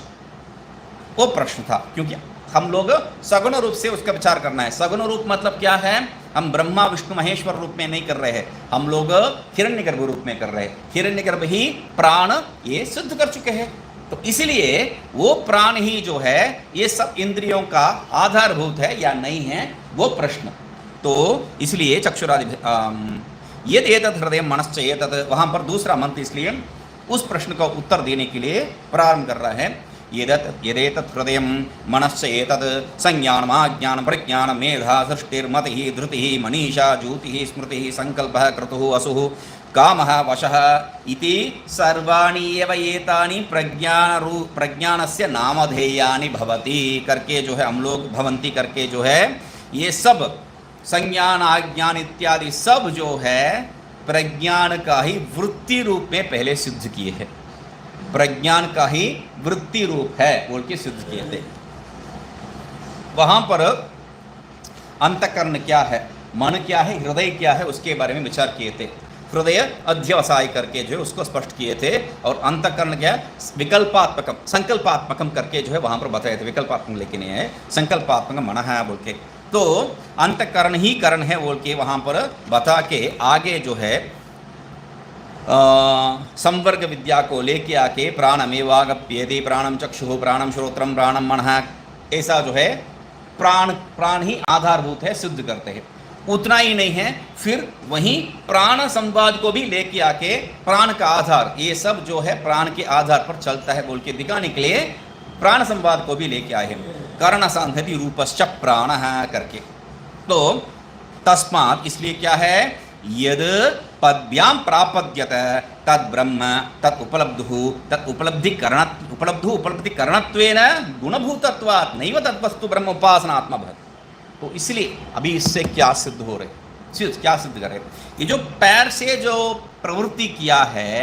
वो प्रश्न था। क्योंकि हम लोग सगुण रूप से उसका विचार करना है। सगुण रूप मतलब क्या है? हम ब्रह्मा विष्णु महेश्वर रूप में नहीं कर रहे हैं, हम लोग हिरण्यगर्भ रूप में कर रहे हैं। हिरण्यगर्भ ही प्राण ये सिद्ध कर चुके हैं। तो इसलिए वो प्राण ही जो है ये सब इंद्रियों का आधारभूत है या नहीं है, वो प्रश्न। तो इसलिए चक्षुरादि यद एतत् हृदय मनश्च एतत्, वहाँ पर दूसरा मंत्र इसलिए उस प्रश्न का उत्तर देने के लिए प्रारंभ कर रहा है। यदेतत् हृदय मनश्च एतत् संज्ञानमाज्ञान प्रज्ञान मेधा सृष्टिर्मतिः धृतिः मनीषा ज्योतिः स्मृतिः संकल्पः क्रतुः असुः कामः वशः इति सर्वाणि एव एतानि प्रज्ञानस्य नामधेयानि भवति करके जो है हम लोग भवंती करके जो है ये सब संज्ञान आज्ञान इत्यादि सब जो है प्रज्ञान का ही वृत्ति रूप में पहले सिद्ध किए हैं। प्रज्ञान का ही वृत्ति रूप है बोल के सिद्ध किए थे। वहां पर अंतःकरण क्या है, मन क्या है, हृदय क्या है, उसके बारे में विचार किए थे। हृदय अध्यवसाय करके जो है उसको स्पष्ट किए थे, और अंतःकरण क्या है, विकल्पात्मकम संकल्पात्मकम करके जो है वहां पर बताए थे। विकल्पात्मक लेकिन है संकल्पात्मक मन है बोल के। तो अंतःकरण ही करण है बोल के वहां पर बता के आगे जो है संवर्ग विद्या को लेके आके प्राणमेवागप्येति प्राणम चक्षुः प्राणम श्रोत्रम प्राणम मनः, ऐसा जो है प्राण ही आधारभूत है सिद्ध करते हैं। उतना ही नहीं है, फिर वहीं प्राण संवाद को भी लेके आके प्राण का आधार ये सब जो है प्राण के आधार पर चलता है बोल के दिखाने के लिए प्राण संवाद को भी लेके आए हैं। कर्ण संहति रूपश्च प्राणः करके। तो तस्मात् इसलिए क्या है, यद पद्भ्याम प्रापद्यत तद ब्रह्म तद उपलब्धु तद उपलब्धि करणत्वेन गुणभूतत्वात् नैव तद्वस्तु ब्रह्म उपासनात्मक। तो इसलिए अभी इससे क्या सिद्ध हो रहे, क्या सिद्ध कर रहे, ये जो पैर से जो प्रवृत्ति किया है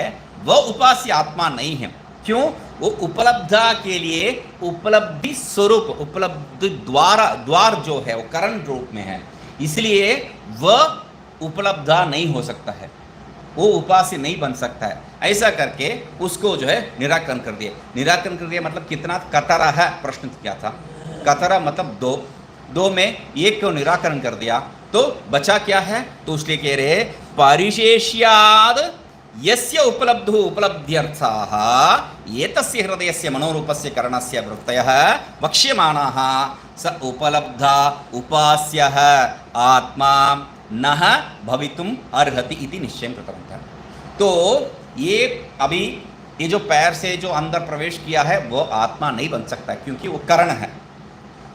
वह उपास्य आत्मा नहीं है। क्यों? वो उपलब्धा के लिए उपलब्धि स्वरूप, उपलब्धि द्वार जो है वो करण रूप में है, इसलिए वह उपलब्धा नहीं हो सकता है, वो उपास्य नहीं बन सकता है। ऐसा करके उसको जो है निराकरण कर दिया। निराकरण कर दिया मतलब कितना? कतरा है, प्रश्न क्या था? कतरा मतलब दो में एक को निराकरण कर दिया तो बचा क्या है? तो उसलिए कह रहे परिशेष्याद यस्य उपलब्धु उपलब्ध्यर्थाः एतस्य हृदयस्य मनोरूपस्य करणस्य वृत्तयः वक्ष्यमाणाः स उपलब्धा उपास्यः आत्मा नः भवितुम अर्हति इति निश्चयं कृतवन्तः। तो ये अभी ये जो पैर से जो अंदर प्रवेश किया है वो आत्मा नहीं बन सकता क्योंकि वो करण है।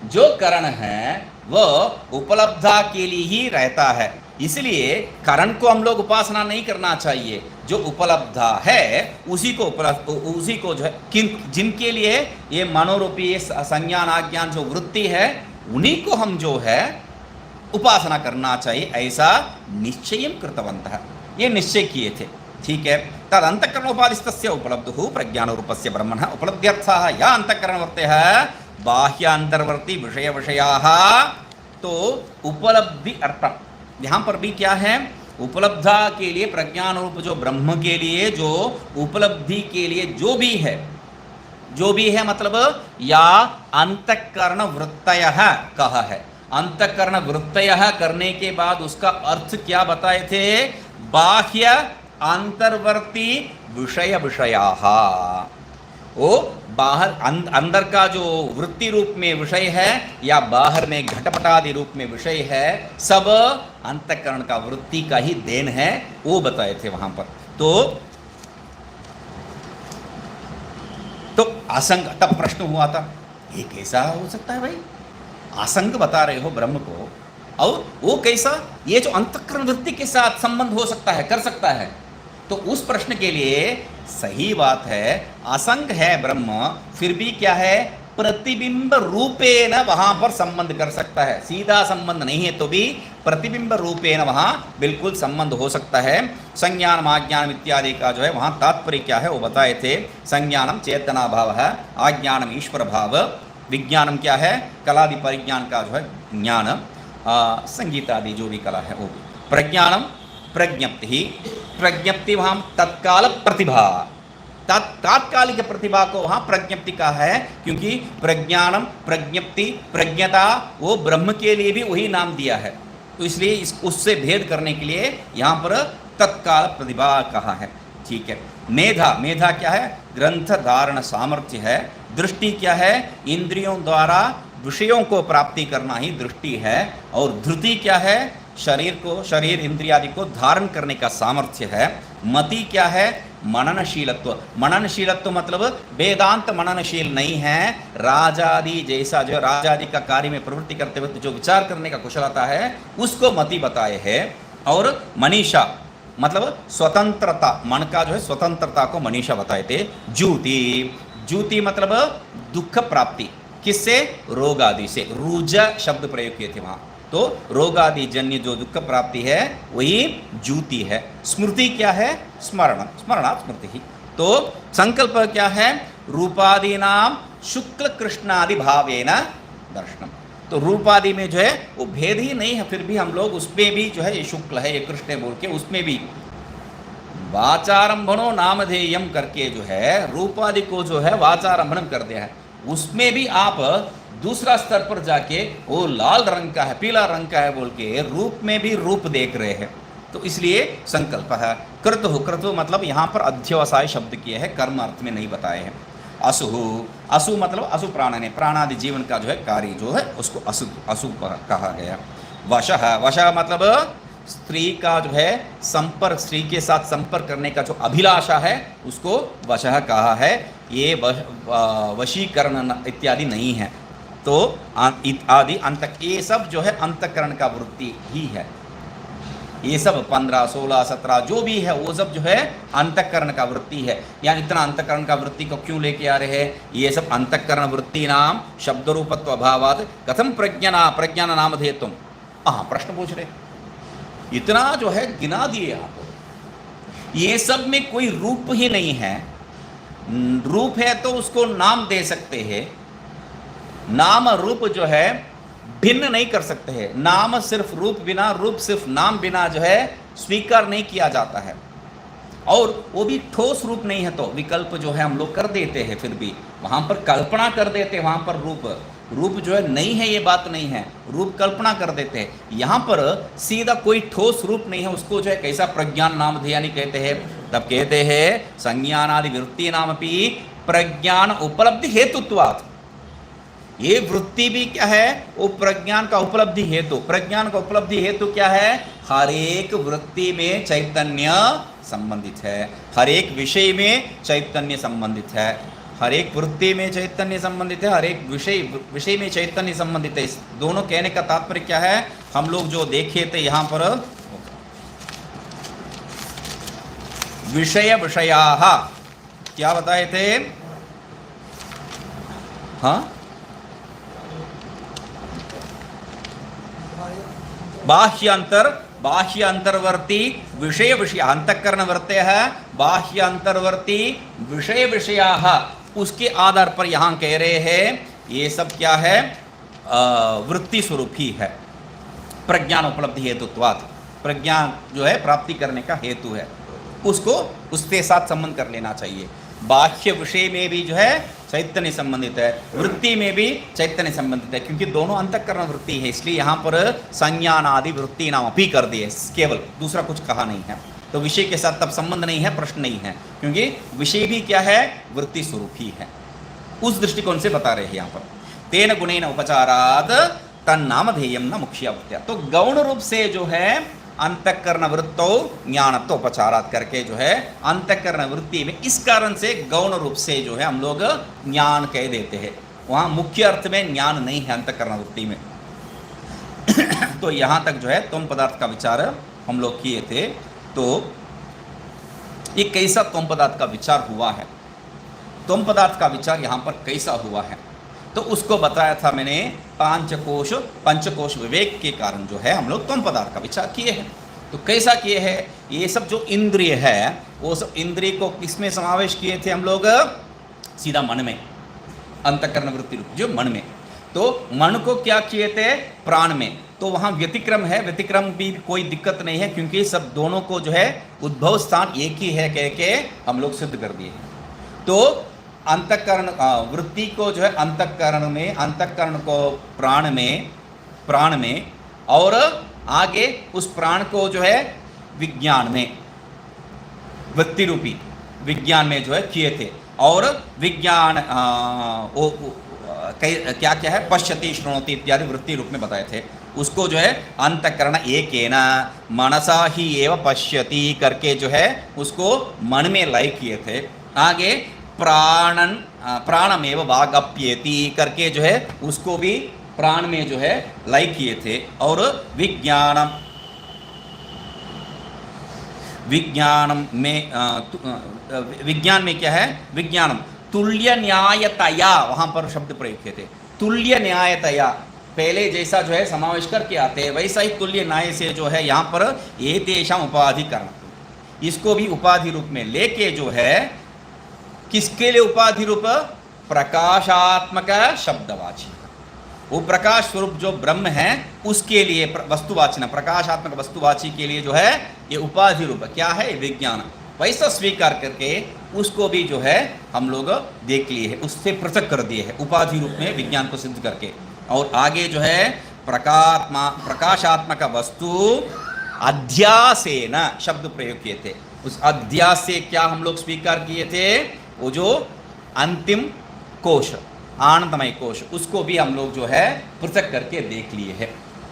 जो करण है वह उपलब्धा के लिए ही रहता है, इसलिए करण को हम लोग उपासना नहीं करना चाहिए। जो उपलब्धा है उसी को जो है जिनके लिए ये मनोरूपी संज्ञान आज्ञान जो वृत्ति है उन्हीं को हम जो है उपासना करना चाहिए, ऐसा निश्चयं कृतवन्तः, ये निश्चय किए थे। ठीक है। तद अंतःकरणोपादिस्तस्य उपलब्धुः प्रज्ञानरूपस्य ब्रह्मणः उपलब्ध्यर्थाः या अंतःकरणवर्तयः बाह्यांतर्वर्ती विषय विषयाः। तो उपलब्धि अर्थम यहाँ पर भी क्या है? उपलब्धा के लिए प्रज्ञान रूप जो ब्रह्म के लिए जो उपलब्धि के लिए जो भी है मतलब या अंतःकरण वृत्तयः कहा है। अंतःकरण वृत्तयः करने के बाद उसका अर्थ क्या बताए थे? बाह्य अंतर्वर्ती विषय विषयाः। वो बाहर अंदर का जो वृत्ति रूप में विषय है या बाहर में घटपटादि रूप में विषय है, सब अंतःकरण का वृत्ति का ही देन है, वो बताए थे वहां पर। तो असंग, तब प्रश्न हुआ था ये कैसा हो सकता है भाई? असंग बता रहे हो ब्रह्म को, और वो कैसा? ये जो अंतःकरण वृत्ति के साथ संबंध हो सकता है, कर सकता है? तो उस प्रश्न के लिए सही बात है, असंग है ब्रह्म, फिर भी क्या है? प्रतिबिंब रूपेण वहां पर संबंध कर सकता है। सीधा संबंध नहीं है तो भी प्रतिबिंब रूपेण वहां बिल्कुल संबंध हो सकता है। संज्ञानम आज्ञानम इत्यादि का जो है वहां तात्पर्य क्या है वो बताए थे। संज्ञानम चेतना भाव है, आज्ञानम ईश्वर भाव, विज्ञानम क्या है? कलादि परिज्ञान का जो है ज्ञान, संगीत आदि जो भी कला है वो भी। प्रज्ञानम प्रज्ञप्ति, प्रज्ञप्ति वहां तत्काल प्रतिभा, तात्कालिक प्रतिभा को वहां प्रज्ञप्ति का है, क्योंकि प्रज्ञानम प्रज्ञप्ति प्रज्ञता वो ब्रह्म के लिए भी वही नाम दिया है, तो इसलिए उससे भेद करने के लिए यहां पर तत्काल प्रतिभा कहा है। ठीक है। मेधा, मेधा क्या है? ग्रंथ धारण सामर्थ्य है। दृष्टि क्या है? इंद्रियों द्वारा विषयों को प्राप्ति करना ही दृष्टि है। और धृति क्या है? शरीर इंद्रियादि को धारण करने का सामर्थ्य है। मति क्या है? मननशीलत्व। मननशीलत्व मतलब वेदांत मननशील नहीं है, राजादि जैसा जो राजादि का कार्य में प्रवृत्ति करते वक्त जो विचार करने का कुशलता है उसको मति बताए है। और मनीषा मतलब स्वतंत्रता, मन का जो है स्वतंत्रता को मनीषा बताए थे। ज्योति, ज्योति मतलब दुख प्राप्ति, किससे? रोग आदि से, रूज शब्द प्रयोग किए थे वहां, तो रोग आदि जन्य जो दुख प्राप्ति है वही ज्योति है। स्मृति क्या है? स्मरण, स्मरणात् स्मृति ही। तो संकल्प क्या है? रूपादि नाम शुक्ल कृष्णादि भावेन दर्शनम। तो रूपादि में जो है वो भेद ही नहीं है, फिर भी हम लोग उसमें भी जो है ये शुक्ल है ये कृष्ण है बोल के उसमें भी वाचारंभनो नामधेयम करके जो है रूपादि को जो है वाचारंभनम कर दिया है, उसमें भी आप दूसरा स्तर पर जाके वो लाल रंग का है पीला रंग का है बोल के रूप में भी रूप देख रहे हैं। तो इसलिए संकल्प है। कृतु, कृतु मतलब यहाँ पर अध्यवसाय शब्द किए हैं, कर्म अर्थ में नहीं बताए हैं। असु, असु मतलब असु प्राण ने प्राणादि जीवन का जो है कार्य जो है उसको असु असु कहा गया। वशः, वशः मतलब स्त्री का जो है संपर्क, स्त्री के साथ संपर्क करने का जो अभिलाषा है उसको वशः कहा है। ये वशीकरण इत्यादि नहीं है। तो आदि अंत, ये सब जो है अंतकरण का वृत्ति ही है। ये सब 15, 16, 17 जो भी है वो सब जो है अंतकरण का वृत्ति है। यानी इतना अंतकरण का वृत्ति को क्यों लेके आ रहे हैं? ये सब अंतकरण वृत्ति नाम शब्द रूपत्व अभावात कथम प्रज्ञान नाम धेतुम। हाँ, प्रश्न पूछ रहे, इतना जो है गिना दिए आप, ये सब में कोई रूप ही नहीं है। रूप है तो उसको नाम दे सकते हैं, नाम रूप जो है भिन्न नहीं कर सकते हैं। नाम सिर्फ रूप बिना, रूप सिर्फ नाम बिना जो है स्वीकार नहीं किया जाता है। और वो भी ठोस रूप नहीं है तो विकल्प जो है हम लोग कर देते हैं, फिर भी वहाँ पर कल्पना कर देते हैं। वहाँ पर रूप जो है नहीं है, ये बात नहीं है, रूप कल्पना कर देते हैं। यहाँ पर सीधा कोई ठोस रूप नहीं है, उसको जो है कैसा प्रज्ञान नाम ध्यानी कहते हैं। तब कहते हैं संज्ञानादि वृत्ति नाम अपनी प्रज्ञान उपलब्धि हेतुत्वात्। ये वृत्ति भी क्या है? वो प्रज्ञान का उपलब्धि हेतु। प्रज्ञान का उपलब्धि हेतु क्या है? हर एक वृत्ति में चैतन्य संबंधित है, हर एक विषय में चैतन्य संबंधित है, हर एक वृत्ति में चैतन्य संबंधित है, हर एक विषय में चैतन्य संबंधित है। इस दोनों कहने का तात्पर्य क्या है? हम लोग जो देखे थे यहाँ पर विषयाः क्या बताए थे? हाँ, बाह्य अंतर्वर्ती विषय अंतःकरण वृत्ते है, बाह्य अंतर्वर्ती विषयाः। उसके आधार पर यहाँ कह रहे हैं ये सब क्या है? वृत्ति स्वरूप ही है। प्रज्ञान उपलब्धि हेतुत्वात्, प्रज्ञान जो है प्राप्ति करने का हेतु है, उसको उसके साथ संबंध कर लेना चाहिए। बाह्य विषय में भी जो है चैतन्य संबंधित है, वृत्ति में भी चैतन्य संबंधित है, क्योंकि दोनों अंतःकरण वृत्ति है। इसलिए यहाँ पर संज्ञान आदि वृत्ति नाम अपी कर दिए, केवल दूसरा कुछ कहा नहीं है। तो विषय के साथ तब संबंध नहीं है, प्रश्न नहीं है, क्योंकि विषय भी क्या है? वृत्ति स्वरूप ही है। उस दृष्टिकोण से बता रहे हैं यहाँ पर। तेन गुणेन उपचाराद तन्नामधेयम न मुख्य। तो गौण रूप से जो है अंतःकरण वृत्तो ज्ञानत्व उपचारात करके जो है अंतःकरण वृत्ति में इस कारण से गौण रूप से जो है हम लोग ज्ञान कह देते हैं। वहाँ मुख्य अर्थ में ज्ञान नहीं है अंतःकरण वृत्ति में। तो यहाँ तक जो है त्वम पदार्थ का विचार हम लोग किए थे। तो ये कैसा त्वम पदार्थ का विचार हुआ है, त्वम पदार्थ का विचार यहाँ पर कैसा हुआ है, तो उसको बताया था मैंने। पंचकोश विवेक के कारण जो है हम लोग त्वम पदार्थ का विचार किए हैं। तो कैसा किए हैं? ये सब जो इंद्रिय है वो सब इंद्रिय को किसमें समावेश किए थे हम लोग? सीधा मन में, अंतःकरण वृत्ति रूप जो मन में। तो मन को क्या किए थे? प्राण में। तो वहाँ व्यतिक्रम है, व्यतिक्रम भी कोई दिक्कत नहीं है, क्योंकि सब दोनों को जो है उद्भव स्थान एक ही है कह के हम लोग सिद्ध कर दिए। तो अंतःकरण वृत्ति को जो है अंतःकरण में, अंतःकरण को प्राण में, और आगे उस प्राण को जो है विज्ञान में, वृत्ति रूपी विज्ञान में जो है किए थे। और विज्ञान क्या क्या है? पश्यति श्रृणोति इत्यादि वृत्ति रूप में बताए थे। उसको जो है अंतःकरण एकेन मनसा ही एव पश्यति करके जो है उसको मन में लय किए थे। आगे प्राणमेव वागप्येति करके जो है उसको भी प्राण में जो है लय किए थे। और विज्ञान में क्या है? विज्ञानम तुल्य न्यायतया, वहाँ पर शब्द प्रयोग किए थे। तुल्य न्यायतया, पहले जैसा जो है समावेश करके आते हैं वैसा ही तुल्य न्याय से जो है यहाँ पर एतेषां उपाधिकरण, इसको भी उपाधि रूप में लेके जो है किसके लिए उपाधि रूप? प्रकाशात्मक शब्दवाची, वो प्रकाश स्वरूप जो ब्रह्म है उसके लिए वस्तुवाची, प्रकाशात्मक वस्तुवाची के लिए जो है ये उपाधि रूप क्या है? विज्ञान। वैसा स्वीकार करके उसको भी जो है हम लोग देख लिए है, उससे पृथक कर दिए है उपाधि रूप में विज्ञान को सिद्ध करके। और आगे जो है प्रकाशात्मक वस्तु अध्यासेन शब्द प्रयोग किए थे। उस अध्यास से क्या हम लोग स्वीकार किए थे? वो जो अंतिम कोश, आनंदमय कोश, उसको भी हम लोग जो है पृथक करके देख लिए है।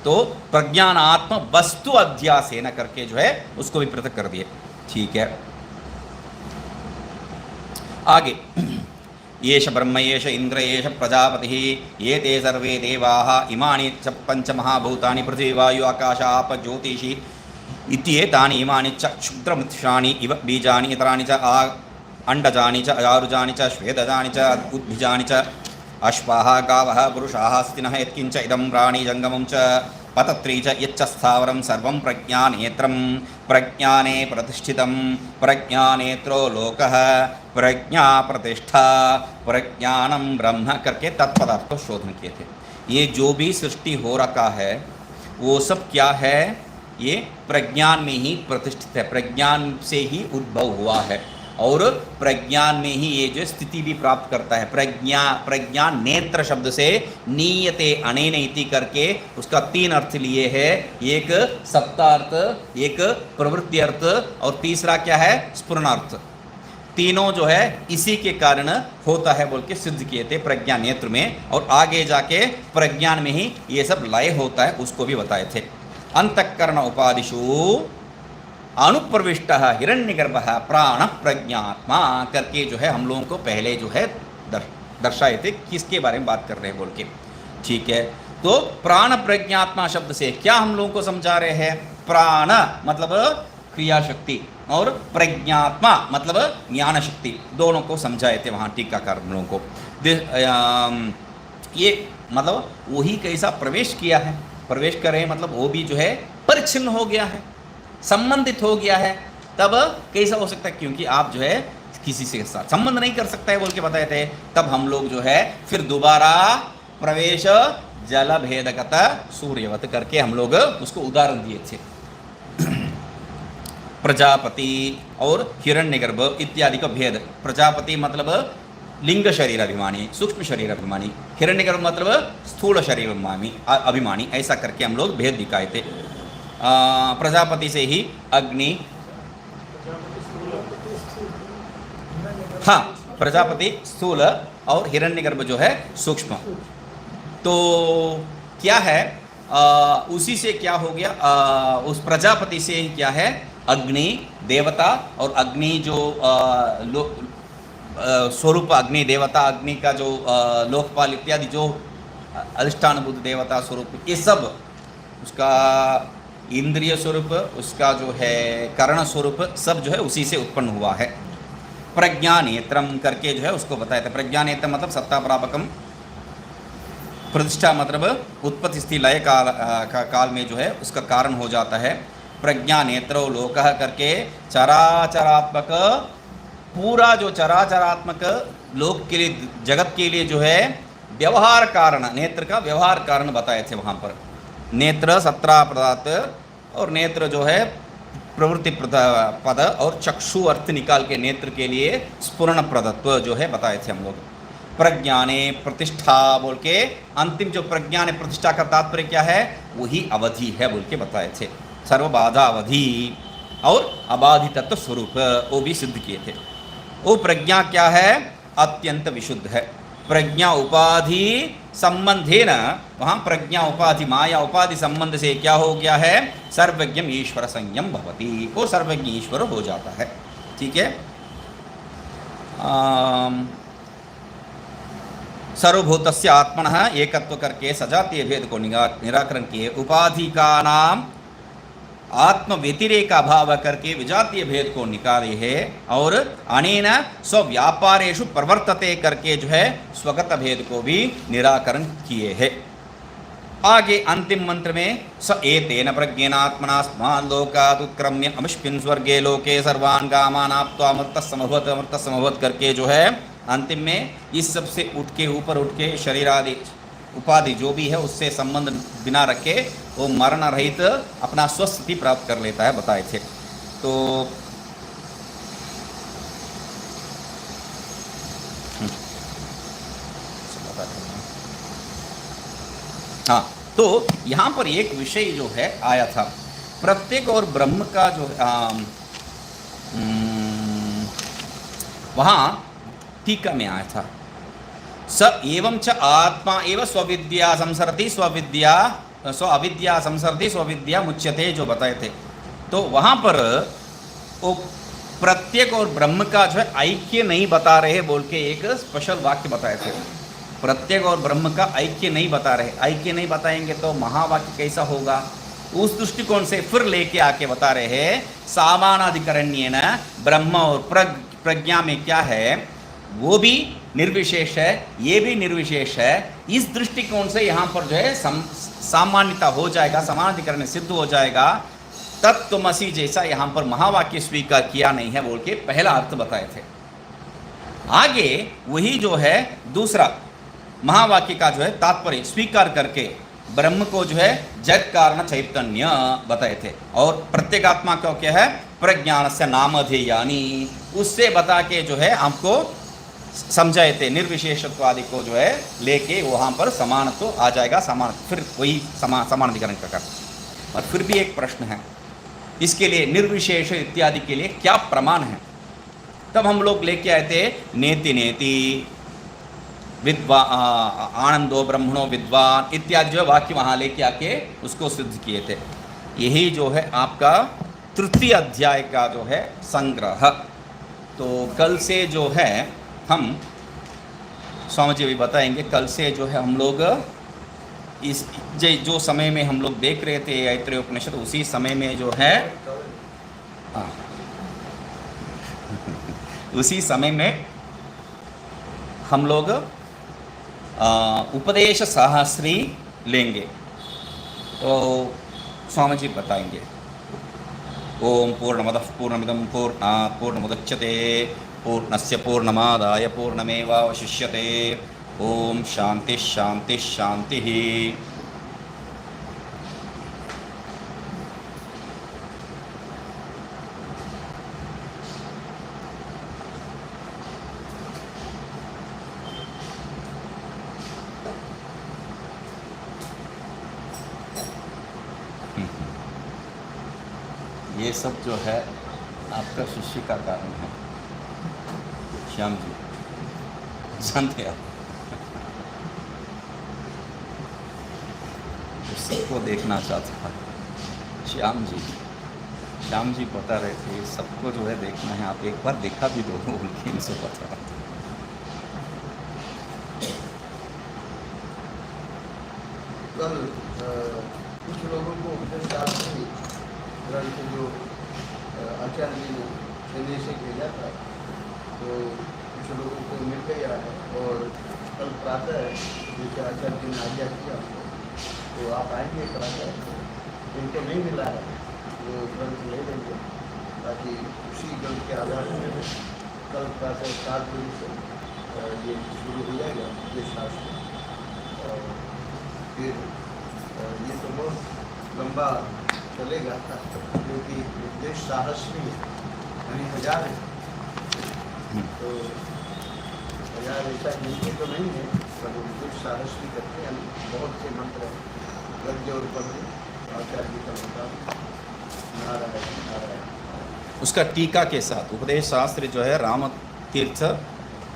तो प्रज्ञानात्म वस्तु अध्यासेन करके जो है उसको भी पृथक कर दिए। ठीक है, आगे येष ब्रह्म येष इंद्र येष प्रजापतिः ये ते सर्वे देवाः इमानि च पंचमहाभूतानि पृथिवी वायु आकाश आप ज्योतिषि इत्येतानि इमानि च क्षुद्रमृत्षाणि इव बीजानि इतराणि च अंडजानि च आरुजानि च श्वेदजानि च उद्भिजानि च अश्वाः गावः पुरुषाः स्तिनः यत्किञ्च इदं प्राणी जङ्गमं च पतत्री च यच्च स्थावरं सर्वं प्रज्ञानेत्रं प्रज्ञाने प्रतिष्ठितं प्रज्ञानेत्रो लोकः प्रज्ञा प्रतिष्ठा प्रज्ञानम ब्रह्म करके तत्पदार्थ को शोधन किए थे। ये जो भी सृष्टि हो रखा है वो सब क्या है, ये प्रज्ञान में ही प्रतिष्ठित है, प्रज्ञान से ही उद्भव हुआ है और प्रज्ञान में ही ये जो स्थिति भी प्राप्त करता है। प्रज्ञान नेत्र शब्द से नीयते अनेन इति करके उसका 3 अर्थ लिए है, एक सत्तार्थ, एक प्रवृत्ति अर्थ और तीसरा क्या है, स्फुरणार्थ। तीनों जो है इसी के कारण होता है बोल के सिद्ध किए थे प्रज्ञा नेत्र में, और आगे जाके प्रज्ञान में ही ये सब लय होता है उसको भी बताए थे। अंतःकरण उपादिषु अनुप्रविष्ट हिरण्यगर्भ प्राण प्रज्ञात्मा करके जो है हम लोगों को पहले जो है दर्शाए थे किसके बारे में बात कर रहे हैं बोल के। ठीक है, तो प्राण प्रज्ञात्मा शब्द से क्या हम लोगों को समझा रहे हैं, प्राण मतलब क्रिया शक्ति और प्रज्ञात्मा मतलब ज्ञान शक्ति, दोनों को समझाए थे वहाँ टीकाकार हम लोगों को। ये मतलब वही कैसा प्रवेश किया है, प्रवेश कर रहे हैं मतलब वो भी जो है परिच्छिन्न हो गया है, संबंधित हो गया है, तब कैसा हो सकता है, क्योंकि आप जो है किसी से साथ संबंध नहीं कर सकता है बोल के बताए थे। तब हम लोग जो है फिर दोबारा प्रवेश जल भेदगत सूर्यवत करके हम लोग उसको उदाहरण दिए थे। प्रजापति और हिरण्यगर्भ इत्यादि का भेद, प्रजापति मतलब लिंग शरीर अभिमानी, सूक्ष्म शरीर अभिमानी, हिरण्यगर्भ मतलब स्थूल शरीर अभिमानी, ऐसा करके हम लोग भेद दिखाए थे। प्रजापति से ही अग्नि, हाँ प्रजापति स्थूल और हिरण्यगर्भ जो है सूक्ष्म। तो क्या है उसी से क्या हो गया, उस प्रजापति से ही क्या है अग्नि देवता, और अग्नि जो स्वरूप अग्नि देवता, अग्नि का जो लोकपाल इत्यादि जो अधिष्ठान बुद्ध देवता स्वरूप, ये सब उसका इंद्रिय स्वरूप, उसका जो है कर्ण स्वरूप सब जो है उसी से उत्पन्न हुआ है। प्रज्ञा नेत्रम करके जो है उसको बताया था। प्रज्ञा नेत्र मतलब सत्ता प्रापकम, प्रतिष्ठा मतलब उत्पत्ति स्थिति लय काल में जो है उसका कारण हो जाता है। प्रज्ञा नेत्रो लोकः करके चराचरात्मक, पूरा जो चराचरात्मक लोक के लिए, जगत के लिए जो है व्यवहार कारण, नेत्र का व्यवहार कारण बताए थे वहाँ पर। नेत्र सत्रा पदार्थ और नेत्र जो है प्रवृत्ति पद, और चक्षु अर्थ निकाल के नेत्र के लिए स्फुरण प्रदत्व जो है बताए थे हम लोग। प्रज्ञाने प्रतिष्ठा बोल के अंतिम जो प्रज्ञा ने प्रतिष्ठा का तात्पर्य क्या है, वही अवधि है बोल के बताए थे। सर्वबाधा अवधि और अबाधितत्व स्वरूप वो भी सिद्ध किए थे। वो प्रज्ञा क्या है, अत्यंत विशुद्ध है। प्रज्ञा उपाधि संबंधेन, वहाँ प्रज्ञा उपाधि माया उपाधि संबंध से क्या हो गया है, सर्वज्ञम ईश्वर संयम भवति, वो सर्वज्ञ ईश्वर हो जाता है। ठीक है, सर्वभूतस्य आत्मनः एकत्व करके सजातीय भेद को निराकरण किए। उपाधि का नाम आत्म व्यतिरेक अभाव करके विजातीय भेद को निकाले है, और अनेन स्वव्यापारेषु प्रवर्तते करके जो है स्वगत भेद को भी निराकरण किए हैं। आगे अंतिम मंत्र में स एतेन प्रज्ञेनात्मना स्मान् लोकात् उत्क्रम्य अमुष्मिन् स्वर्गे लोके सर्वान् कामान् आप्त्वा अमृतः समभवत् करके जो है अंतिम में इस सब से उठ के ऊपर उठ के शरीर आदि उपाधि जो भी है उससे संबंध बिना रखे वो मरण रहित अपना स्वस्थिति प्राप्त कर लेता है बताए थे। तो हाँ, तो यहाँ पर एक विषय जो है आया था, प्रत्येक और ब्रह्म का जो वहाँ टीका में आया था, स एवं च आत्मा एव स्वविद्या संसरति स्व अविद्या संसरति स्वविद्या मुच्यते जो बताए थे। तो वहाँ पर वो प्रत्येक और ब्रह्म का जो है ऐक्य नहीं बता रहे बोल के एक स्पेशल वाक्य बताए थे। प्रत्येक और ब्रह्म का ऐक्य नहीं बता रहे, ऐक्य नहीं बताएंगे तो महावाक्य कैसा होगा? उस दृष्टिकोण से फिर लेके आके बता रहे हैं सामानाधिकरण्येन ब्रह्म और प्रज्ञा में क्या है, वो भी निर्विशेष है, ये भी निर्विशेष है। इस दृष्टिकोण से यहाँ पर जो है सामान्यता हो जाएगा, समानाधिकरण सिद्ध हो जाएगा। तत्त्वमसि जैसा यहाँ पर महावाक्य स्वीकार किया नहीं है बोल के पहला अर्थ बताए थे। आगे वही जो है दूसरा महावाक्य का जो है तात्पर्य स्वीकार करके ब्रह्म को जो है जगत कारण चैतन्य बताए थे। और प्रत्येगात्मा का क्या है? प्रज्ञान से नामधेयानी, उससे बता के जो है हमको समझाए थे। निर्विशेषत्वादि को जो है लेके वहाँ पर समान तो आ जाएगा, समान फिर वही समानाधिकरण का कर। और फिर भी एक प्रश्न है, इसके लिए निर्विशेष इत्यादि के लिए क्या प्रमाण है? तब हम लोग लेके आए थे नेति नेति आनंदो ब्रह्मणो विद्वान इत्यादि जो है वाक्य वहाँ लेके आके उसको सिद्ध किए थे। यही जो है आपका तृतीय अध्याय का जो है संग्रह। तो कल से जो है हम स्वामी जी भी बताएंगे, कल से जो है हम लोग इस जो समय में हम लोग देख रहे थे ऐत्रेय उपनिषद, उसी समय में जो है उसी समय में हम लोग उपदेश सहस्री लेंगे। तो स्वामी जी बताएंगे। ओम पूर्णमदः पूर्णमिदं पूर्णात् पूर्णमुदच्यते पूर्णस्य पूर्णमादाय पूर्णमेवावशिष्यते। ओम शांति शांति शांति। ये सब जो है आपका शिष्य का कारण है। श्याम जी जानते आप, सबको देखना चाहता था श्याम जी बता रहे थे सबको जो है देखना है, आप एक बार देखा भी दो उनके इनसे पता। कल कुछ लोगों को ग्रंथ जो आचार्य जी ने चेन्नई से भेजा था, तो कुछ लोगों को मिल गया है। और कल प्रातः जैसे आचार्य जी ने आज्ञा किया तो आप आएंगे प्रातः, जिनको नहीं मिला है वो ग्रंथ ले लेंगे, ताकि उसी ग्रंथ के आधार पर कल प्रातः 7 बजे से ये शुरू हो जाएगा ये शास्त्र। और फिर ये तो बहुत लंबा चलेगा, क्योंकि उपदेश साहस्री यानी 1000 है। तो 1000 ऐसा गिनती तो नहीं है, पर उपदेश साहस्री करते हैं। बहुत से मंत्र गद्य और पद्य आचार्य जी का मंत्र नारायण। उसका टीका के साथ उपदेश शास्त्र जो है राम तीर्थ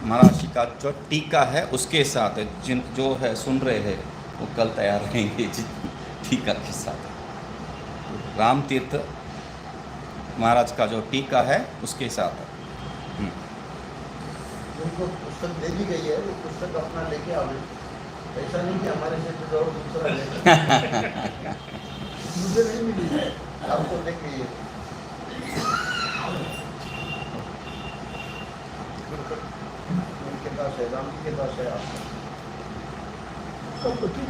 महाराज जी का जो टीका है उसके साथ जिन जो है सुन रहे हैं वो कल तैयार रहेंगे टीका के साथ। राम तीर्थ महाराज का जो टीका है उसके साथ। उनको पुस्तक दे दी गई है, वो पुस्तक अपना लेके आओ। ऐसा नहीं कि हमारे से तो और दूसरा लेगा। मुझे नहीं मिली है, आपको देख लीजिए। उनके पास है, राम जी के पास है। आपको कब थी